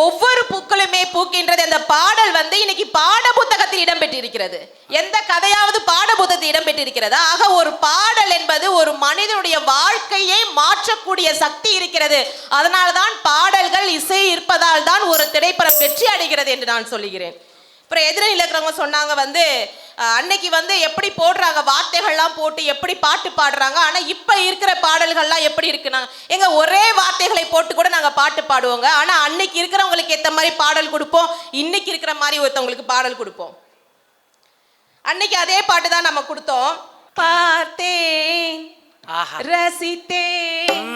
ஒவ்வொரு பூக்களுமே பூக்கின்றது அந்த பாடல் வந்து இன்னைக்கு பாட புத்தகத்தில் இடம்பெற்றிருக்கிறது. எந்த கதையாவது பாட புத்தகத்தில் இடம்பெற்றிருக்கிறதா? ஆக ஒரு பாடல் என்பது ஒரு மனிதனுடைய வாழ்க்கையை மாற்றக்கூடிய சக்தி இருக்கிறது. அதனால்தான் பாடல்கள், இசை இருப்பதால் தான் ஒரு திரைப்படம் வெற்றி அடைகிறது என்று நான் சொல்லுகிறேன். அப்புறம் எதிரில் இருக்கிறவங்க சொன்னாங்க வந்து அன்னைக்கு வந்து எப்படி போடுறாங்க, வார்த்தைகள்லாம் போட்டு எப்படி பாட்டு பாடுறாங்க, ஆனால் இப்போ இருக்கிற பாடல்கள்லாம் எப்படி இருக்குன்னா, எங்க ஒரே வார்த்தைகளை போட்டு கூட நாங்கள் பாட்டு பாடுவோங்க. ஆனால் அன்னைக்கு இருக்கிறவங்களுக்கு ஏற்ற மாதிரி பாடல் கொடுப்போம், இன்னைக்கு இருக்கிற மாதிரி ஒருத்தவங்களுக்கு பாடல் கொடுப்போம். அன்னைக்கு அதே பாட்டு தான் நம்ம கொடுத்தோம். பார்த்தேன், ரசித்தேன்,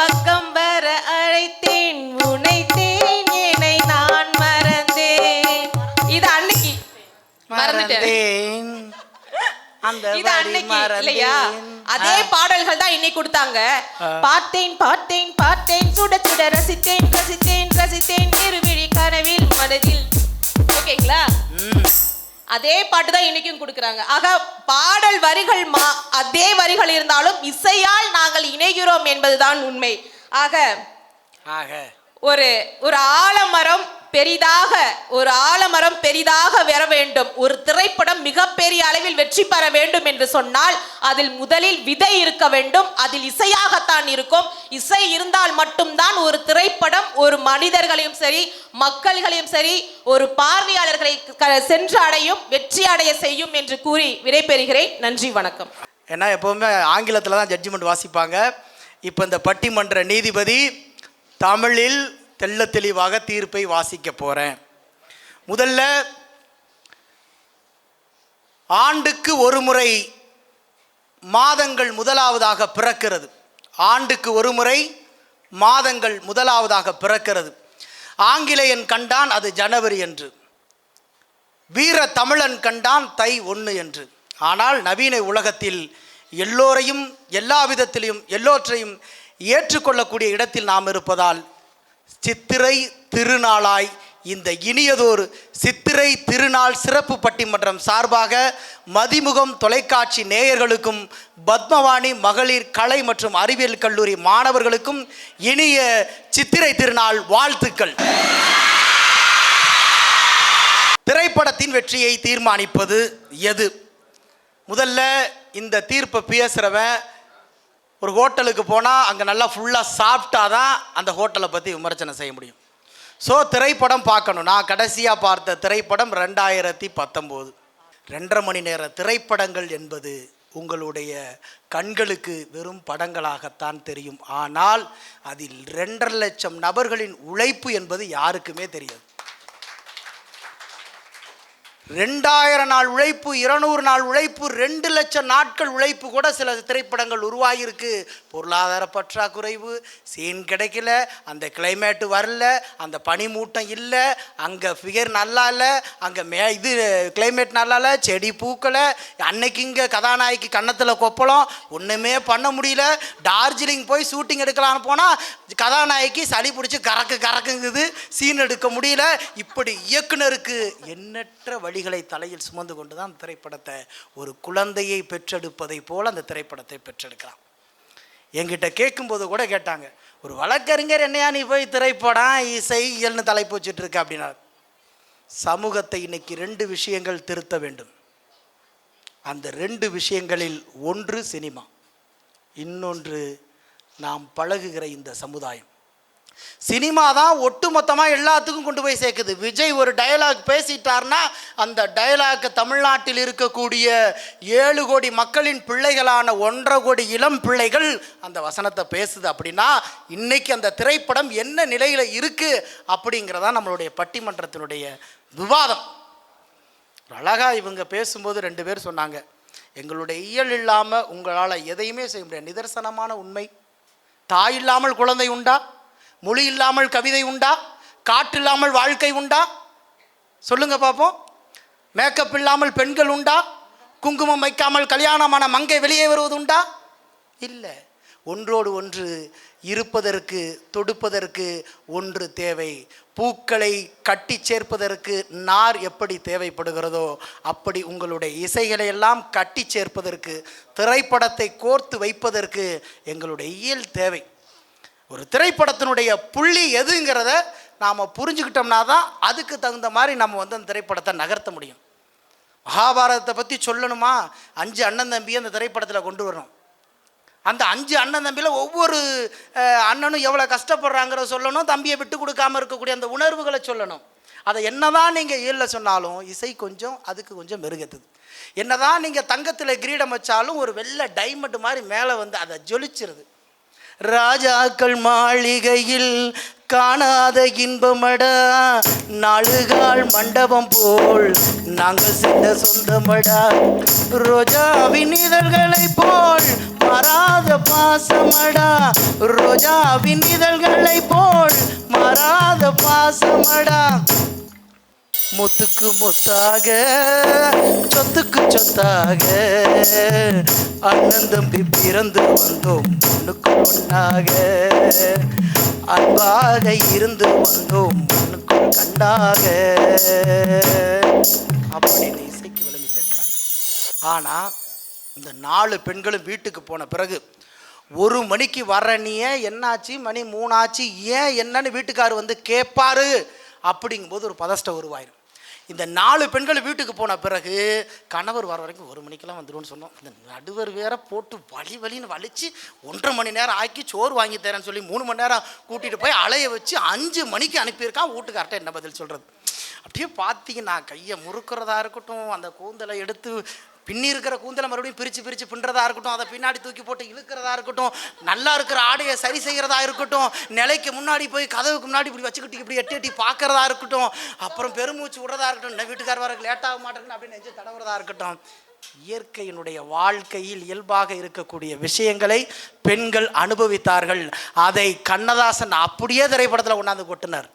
பக்கம் வர அழைத்தேன், உனைத்தேன், என்னை நான் மறந்தேன். இது அன்னைக்கு மறந்துட்டேன். இது அன்னைக்கு இல்லையா? அதே பாடல்கள் தான் இன்னைக்கு கொடுத்தாங்க. பார்த்தேன் பார்த்தேன் பார்த்தேன், சுட சுட ரசித்தேன் ரசித்தேன் ரசித்தேன், இருவிழி கனவில் மனதில். ஓகேங்களா? அதே பாட்டு தான் இன்னைக்கும் கொடுக்குறாங்க. ஆக பாடல் வரிகள் அதே வரிகள் இருந்தாலும் இசையால் நாங்கள் இணைகிறோம் என்பதுதான் உண்மை. ஆக ஒரு ஆலமரம் பெரிதாக, ஒரு ஆலமரம் பெரிதாக வர வேண்டும், ஒரு திரைப்படம் மிகப்பெரிய அளவில் வெற்றி பெற வேண்டும் என்று சொன்னால் அதில் முதலில் விதை இருக்க வேண்டும். அதில் இசையாகத்தான் இருக்கும். இசை இருந்தால் மட்டும்தான் ஒரு திரைப்படம் ஒரு மனிதர்களையும் சரி, மக்கள்களையும் சரி, ஒரு பார்வையாளர்களை சென்று அடையும், வெற்றி அடைய செய்யும் என்று கூறி விடைபெறுகிறேன். நன்றி, வணக்கம். ஏன்னா எப்போவுமே ஆங்கிலத்தில் தான் ஜட்ஜ்மெண்ட் வாசிப்பாங்க. இப்போ இந்த பட்டிமன்ற நீதிபதி தமிழில் தெள்ள தெளிவாக தீர்ப்பை வாசிக்க போகிறேன். முதல்ல, ஆண்டுக்கு ஒரு முறை மாதங்கள் முதலாவதாக பிறக்கிறது. ஆண்டுக்கு ஒரு முறை மாதங்கள் முதலாவதாக பிறக்கிறது. ஆங்கிலேயன் கண்டான் அது ஜனவரி என்று, வீர தமிழன் கண்டான் தை 1 என்று. ஆனால் நவீன உலகத்தில் எல்லோரையும் எல்லா விதத்திலையும் எல்லோற்றையும் ஏற்றுக்கொள்ளக்கூடிய இடத்தில் நாம் இருப்பதால் சித்திரை திருநாளாய் இந்த இனியதொரு சித்திரை திருநாள் சிறப்பு பட்டிமன்றம் சார்பாக மதிமுகம் தொலைக்காட்சி நேயர்களுக்கும் பத்மவாணி மகளிர் கலை மற்றும் அறிவியல் கல்லூரி மாணவர்களுக்கும் இனிய சித்திரை திருநாள் வாழ்த்துக்கள். திரைப்படத்தின் வெற்றியை தீர்மானிப்பது எது? முதல்ல இந்த தீர்ப்பை பேசுகிறவன் ஒரு ஹோட்டலுக்கு போனால் அங்கே நல்லா ஃபுல்லாக சாப்பிட்டா தான் அந்த ஹோட்டலை பற்றி விமர்சனம் செய்ய முடியும். ஸோ திரைப்படம் பார்க்கணும். நான் கடைசியாக பார்த்த திரைப்படம் 2019. 2.5 மணி நேர திரைப்படங்கள் என்பது உங்களுடைய கண்களுக்கு வெறும் படங்களாகத்தான் தெரியும். ஆனால் அதில் 2.5 லட்சம் நபர்களின் உழைப்பு என்பது யாருக்குமே தெரியாது. 2000 நாள் உழைப்பு, 200 நாள் உழைப்பு, 2 லட்சம் நாட்கள் உழைப்பு கூட சில திரைப்படங்கள் உருவாகியிருக்கு. பொருளாதார பற்றாக்குறைவு, சீன் கிடைக்கல, அந்த கிளைமேட்டு வரல, அந்த பனிமூட்டம் இல்லை, அங்கே ஃபிகர் நல்லா இல்லை, அங்கே இது கிளைமேட் நல்லா இல்லை, செடி பூக்கலை, அன்னைக்கு இங்கே கதாநாயகி கன்னத்தில் கொப்பளம், ஒன்றுமே பண்ண முடியல. டார்ஜிலிங் போய் ஷூட்டிங் எடுக்கலான்னு போனால் கதாநாயகி சளி பிடிச்சி கறக்குங்குது, சீன் எடுக்க முடியல. இப்படி இயக்குனருக்கு எண்ணற்ற வழிகளை தலையில் சுமந்து கொண்டு தான் திரைப்படத்தை ஒரு குழந்தையை பெற்றெடுப்பதை போல் அந்த திரைப்படத்தை பெற்றெடுக்கிறான். என்கிட்ட கேட்கும்போது கூட கேட்டாங்க, ஒரு வழக்கறிஞர் என்னையா நீ போய் திரைப்படம் இசை இயல்னு தலைப்பு வச்சுட்டு இருக்க அப்படின்னா. சமூகத்தை இன்னைக்கு 2 விஷயங்கள் திருத்த வேண்டும். அந்த 2 விஷயங்களில் ஒன்று சினிமா, இன்னொன்று நாம் பழகுகிற இந்த சமுதாயம். சினிமா தான் ஒட்டுமொத்தமாக எல்லாத்துக்கும் கொண்டு போய் சேர்க்குது. விஜய் ஒரு டயலாக் பேசிட்டார்னா அந்த டயலாக் தமிழ்நாட்டில் இருக்கக்கூடிய 7 கோடி மக்களின் பிள்ளைகளான 1.5 கோடி இளம் பிள்ளைகள் அந்த வசனத்தை பேசுது. அப்படின்னா இன்னைக்கு அந்த திரைப்படம் என்ன நிலையில் இருக்குது அப்படிங்கிறதா நம்மளுடைய பட்டிமன்றத்தினுடைய விவாதம். அழகாக இவங்க பேசும்போது 2 பேர் சொன்னாங்க, எங்களுடைய இயல் இல்லாமல் உங்களால் எதையுமே செய்ய முடியாது. நிதர்சனமான உண்மை. தாய் இல்லாமல் குழந்தை உண்டா? மொழி இல்லாமல் கவிதை உண்டா? காற்று இல்லாமல் வாழ்க்கை உண்டா? சொல்லுங்க பார்ப்போம். மேக்கப் இல்லாமல் பெண்கள் உண்டா? குங்குமம் வைக்காமல் கல்யாணமான மங்கை வெளியே வருவது உண்டா? இல்லை. ஒன்றோடு ஒன்று இருப்பதற்கு, தொடுப்பதற்கு ஒன்று தேவை. பூக்களை கட்டி சேர்ப்பதற்கு நார் எப்படி தேவைப்படுகிறதோ அப்படி உங்களுடைய இசைகளை எல்லாம் கட்டி சேர்ப்பதற்கு, திரைப்படத்தை கோர்த்து வைப்பதற்கு எங்களுடைய இயல் தேவை. ஒரு திரைப்படத்தினுடைய புள்ளி எதுங்கிறத நாம் புரிஞ்சுக்கிட்டோம்னா தான் அதுக்கு தகுந்த மாதிரி நம்ம அந்த திரைப்படத்தை நகர்த்த முடியும். மகாபாரதத்தை பற்றி சொல்லணுமா, 5 அண்ணன் தம்பியை அந்த திரைப்படத்தில் கொண்டு வரணும். அந்த 5 அண்ணன் தம்பியில் ஒவ்வொரு அண்ணனும் எவ்வளோ கஷ்டப்படுறாங்கிறத சொல்லணும். தம்பியை விட்டு கொடுக்காமல் இருக்கக்கூடிய அந்த உணர்வுகளை சொல்லணும். அதை என்னதான் நீங்கள் இயலில் சொன்னாலும் இசை கொஞ்சம் அதுக்கு கொஞ்சம் மெருகத்துது. என்னதான் நீங்கள் தங்கத்தில் கிரீடம் வச்சாலும் ஒரு வெள்ளை டைமண்ட் மாதிரி மேலே அதை ஜொலிச்சிருது. ராஜாக்கள் மாளிகையில் காணாத இன்பமடா, நாளுகால் மண்டபம் போல் நாங்கள் சென்ற சொந்தமடா, ரோஜாவின் இதழ்களை போல் மாறாத பாசமடா, ரோஜாவின் இதழ்களை போல் மாறாத பாசமடா, முத்துக்கு முத்தாக சொத்துக்கு சொத்தாக அண்ணன் தம்பி பிறந்து வந்தோம் ஒண்ணுக்கு ஒண்ணாக, அன்பாக இருந்து வந்தோம் ஒண்ணுக்கு கண்டாக அப்படின்னு இசைக்கு விளங்கி சேர்க்கிறாங்க. ஆனால் இந்த 4 பெண்களும் வீட்டுக்கு போன பிறகு 1 மணிக்கு வர்ற நீ என்னாச்சு, மணி 3 ஆச்சு, ஏன் என்னன்னு வீட்டுக்காரர் கேட்பாரு அப்படிங்கும்போது ஒரு பதஷ்டம் உருவாயிரும். இந்த 4 பெண்கள் வீட்டுக்கு போன பிறகு கணவர் வர வரைக்கும் 1 மணிக்கெல்லாம் வந்துடும்னு சொன்னோம். இந்த நடுவர் வேற போட்டு வலின்னு வலிச்சு 1.5 மணி நேரம் ஆக்கி சோறு வாங்கி தரேன்னு சொல்லி 3 மணி நேரம் கூட்டிகிட்டு போய் அலைய வச்சு 5 மணிக்கு அனுப்பியிருக்கான். வீட்டுக்கார்ட்ட என்ன பதில் சொல்கிறது? அப்படியே பார்த்தீங்கன்னா கையை முறுக்கிறதா இருக்கட்டும், அந்த கூந்தலை எடுத்து பின்னி இருக்கிற கூந்தலை மறுபடியும் பிரித்து பின்றதா இருக்கட்டும், அதை பின்னாடி தூக்கி போட்டு இழுக்கிறதா இருக்கட்டும், நல்லா இருக்கிற ஆடையை சரி செய்கிறதா இருக்கட்டும், நிலைக்கு முன்னாடி போய் கதவுக்கு முன்னாடி இப்படி வச்சுக்கிட்டு இப்படி எட்டி பார்க்கறதா இருக்கட்டும், அப்புறம் பெருமூச்சு விடுறதா இருக்கட்டும், இந்த வீட்டுக்கார வர லேட்டாக மாட்டேங்குன்னு அப்படின்னு நெஞ்சு தடவுறதா இருக்கட்டும். இயற்கையினுடைய வாழ்க்கையில் இயல்பாக இருக்கக்கூடிய விஷயங்களை பெண்கள் அனுபவித்தார்கள். அதை கண்ணதாசன் அப்படியே திரைப்படத்தில் கொண்டாந்து கொட்டினார்.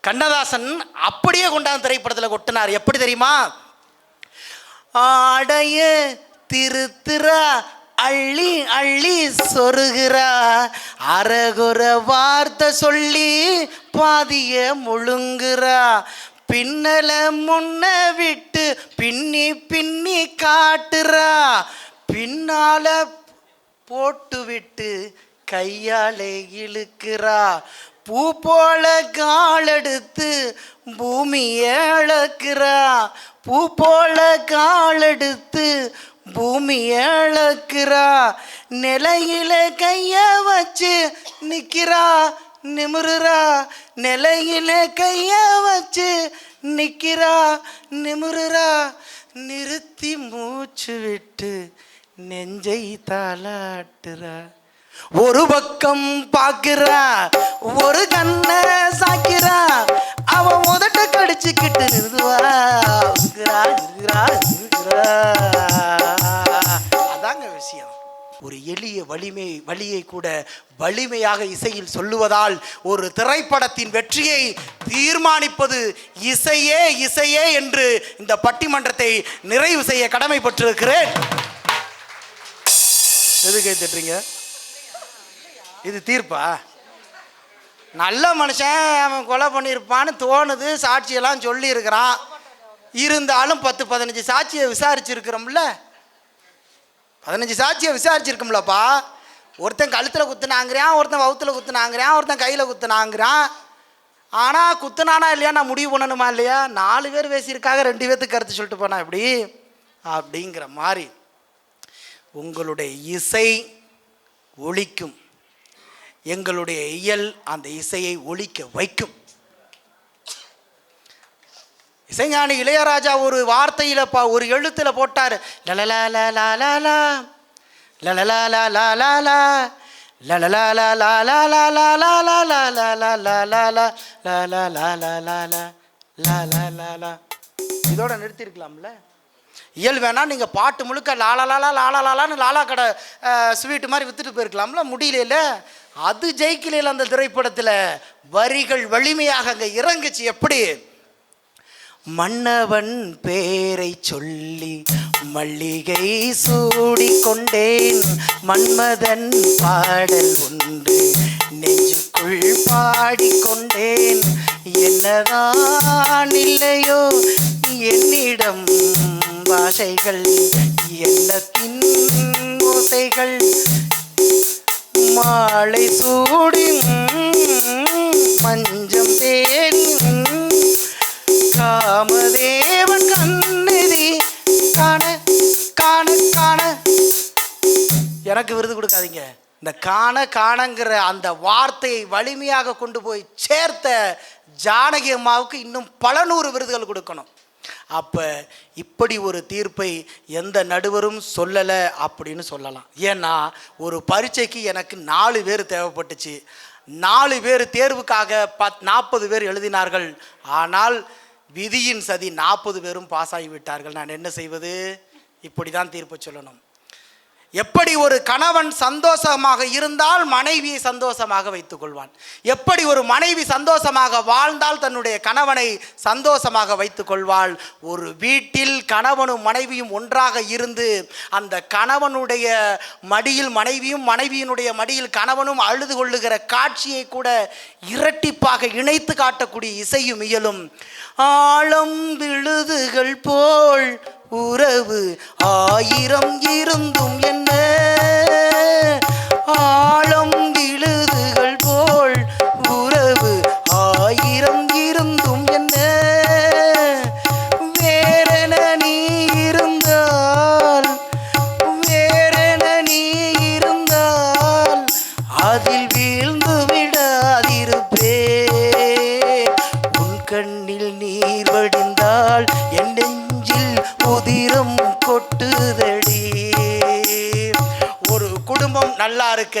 கண்ணதாசன் அப்படியே கொண்டாந்து திரைப்படத்தில் கொட்டினார். எப்படி தெரியுமா? ஆடைய திருத்திரா அள்ளி அள்ளி சொருகிறா, அரகுற வார்த்தை சொல்லி பாதிய முழுங்குறா, பின்னல முன்ன விட்டு பின்னி பின்னி காட்டுறா, பின்னால போட்டு விட்டு கையாலே இழுக்கிறா, பூ போல காலெடுத்து பூமியை அளக்கிறா, பூ போல காலெடுத்து பூமியை அளக்கிறா, நிலையில கைய வச்சு நிக்கிறா நிமிருறா, நிலையில கைய வச்சு நிக்கிறா நிமிருறா, நிறுத்தி மூச்சு விட்டு நெஞ்சை தாளாட்டுறா, ஒரு பக்கம் பாக்குறா ஒரு கண்ண சாக்கிறா, அவ முதட்ட கடிச்சுக்கிட்டு நிறுவா. அதாங்க விஷயம். ஒரு எளிய வலியை கூட வலிமையாக இசையில் சொல்லுவதால் ஒரு திரைப்படத்தின் வெற்றியை தீர்மானிப்பது இசையே என்று இந்த பட்டிமன்றத்தை நிறைவு செய்ய கடமைப்பட்டிருக்கிறேன். எதுக்கு திட்டுறீங்க? இது தீர்ப்பா? நல்ல மனுஷன் அவன் கொலை பண்ணியிருப்பான்னு தோணுது, சாட்சியெல்லாம் சொல்லியிருக்கிறான். இருந்தாலும் 10-15 சாட்சியை விசாரிச்சிருக்கிறோம்ல, 15 சாட்சியை விசாரிச்சிருக்கோம்லப்பா. ஒருத்தன் கழுத்தில் குத்துனாங்கிறான், ஒருத்தன் வவுத்தில் குத்துனாங்கிறான், ஒருத்தன் கையில் குத்துனாங்கிறான். ஆனால் குத்துனானா இல்லையா நான் முடிவு பண்ணணுமா இல்லையா? 4 பேர் பேசியிருக்காங்க, 2 பேர்த்துக்கு கருத்து சொல்லிட்டு போனா எப்படி அப்படிங்கிற மாதிரி உங்களுடைய இசை ஒலிக்கும், எங்களுடைய இயல் அந்த இசையை ஒலிக்க வைக்கும். இசைஞானி இளையராஜா ஒரு வார்த்தையில் ஒரு எழுத்தில் போட்டார், லலலா லலா லலா லலலா லலா லலா லலலா லலா லலா லலலா. இதோட நிறுத்திருக்கலாம்ல. இயல் வேணா நீங்கள் பாட்டு முழுக்க லாலாலான்னு லாலா கடை ஸ்வீட்டு மாதிரி வித்துட்டு போயிருக்கலாம்ல, முடியல. அது ஜெயிக்கலையில் அந்த திரைப்படத்தில் வரிகள் வலிமையாக அங்கே இறங்குச்சு. எப்படி? மன்னவன் பேரை சொல்லி மல்லிகை சூடி கொண்டேன், மன்மதன் பாடல் ஒன்று நெஞ்சுக்குள் பாடிக்கொண்டேன், என்னதான் இல்லையோ என்னிடம் பாஷைகள், எண்ணத்தின் ஓசைகள், மாலை சூடி மஞ்சம் தேடி காமதேவன் கண்ணெதி காண காண காண. எனக்கு விருது கொடுக்காதீங்க. இந்த காணங்கிற அந்த வார்த்தையை வலிமையாக கொண்டு போய் சேர்த்த ஜானகி அம்மாவுக்கு இன்னும் பல 100 விருதுகள் கொடுக்கணும். அப்போ இப்படி ஒரு தீர்ப்பை எந்த நடுவரும் சொல்லலை அப்படின்னு சொல்லலாம். ஏன்னா ஒரு பரீட்சைக்கு எனக்கு 4 பேர் தேவைப்பட்டுச்சு. 4 பேர் தேர்வுக்காக 40 பேர் எழுதினார்கள். ஆனால் விதியின் சதி 40 பேரும் பாஸ் ஆகிவிட்டார்கள். நான் என்ன செய்வது? இப்படி தான் தீர்ப்பு சொல்லணும். எப்படி ஒரு கணவன் சந்தோஷமாக இருந்தால் மனைவியை சந்தோஷமாக வைத்துக் கொள்வான், எப்படி ஒரு மனைவி சந்தோஷமாக வாழ்ந்தால் தன்னுடைய கணவனை சந்தோஷமாக வைத்துக் கொள்வாள். ஒரு வீட்டில் கணவனும் மனைவியும் ஒன்றாக இருந்து அந்த கணவனுடைய மடியில் மனைவியும் மனைவியினுடைய மடியில் கணவனும் அழுது கொள்ளுகிற காட்சியை கூட இரட்டிப்பாக இணைத்து காட்டக்கூடிய இசையும் இயலும். ஆழம் விழுதுகள் போல் உறவு 1000 இருந்தும் என்ன, ஆழம் விழுதுகள் போல் உறவு 1000 இருந்தும் நல்லா இருக்க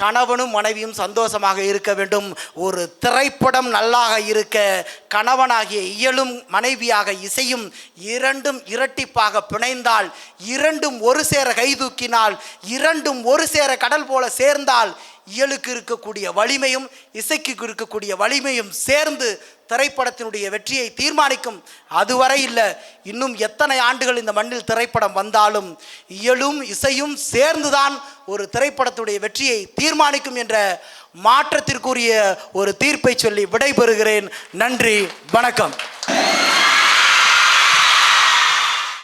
கணவனும் மனைவியும் சந்தோஷமாக இருக்க வேண்டும். ஒரு திரைப்படம் நல்லாக இருக்க கணவனாகிய இயலும் மனைவியாக இசையும் இரண்டும் இரட்டிப்பாக பிணைந்தால், இரண்டும் ஒரு சேர கைதூக்கினால், இரண்டும் ஒரு சேர கடல் போல சேர்ந்தால், இயலுக்கு இருக்கக்கூடிய வலிமையும் இசைக்கு இருக்கக்கூடிய வலிமையும் சேர்ந்து திரைப்படத்தினுடைய வெற்றியை தீர்மானிக்கும். அதுவரை இல்லை, இன்னும் எத்தனை ஆண்டுகள் இந்த மண்ணில் திரைப்படம் வந்தாலும் இயலும் இசையும் சேர்ந்துதான் ஒரு திரைப்படத்துடைய வெற்றியை தீர்மானிக்கும் என்ற மாற்றத்திற்குரிய ஒரு தீர்ப்பை சொல்லி விடைபெறுகிறேன். நன்றி, வணக்கம்.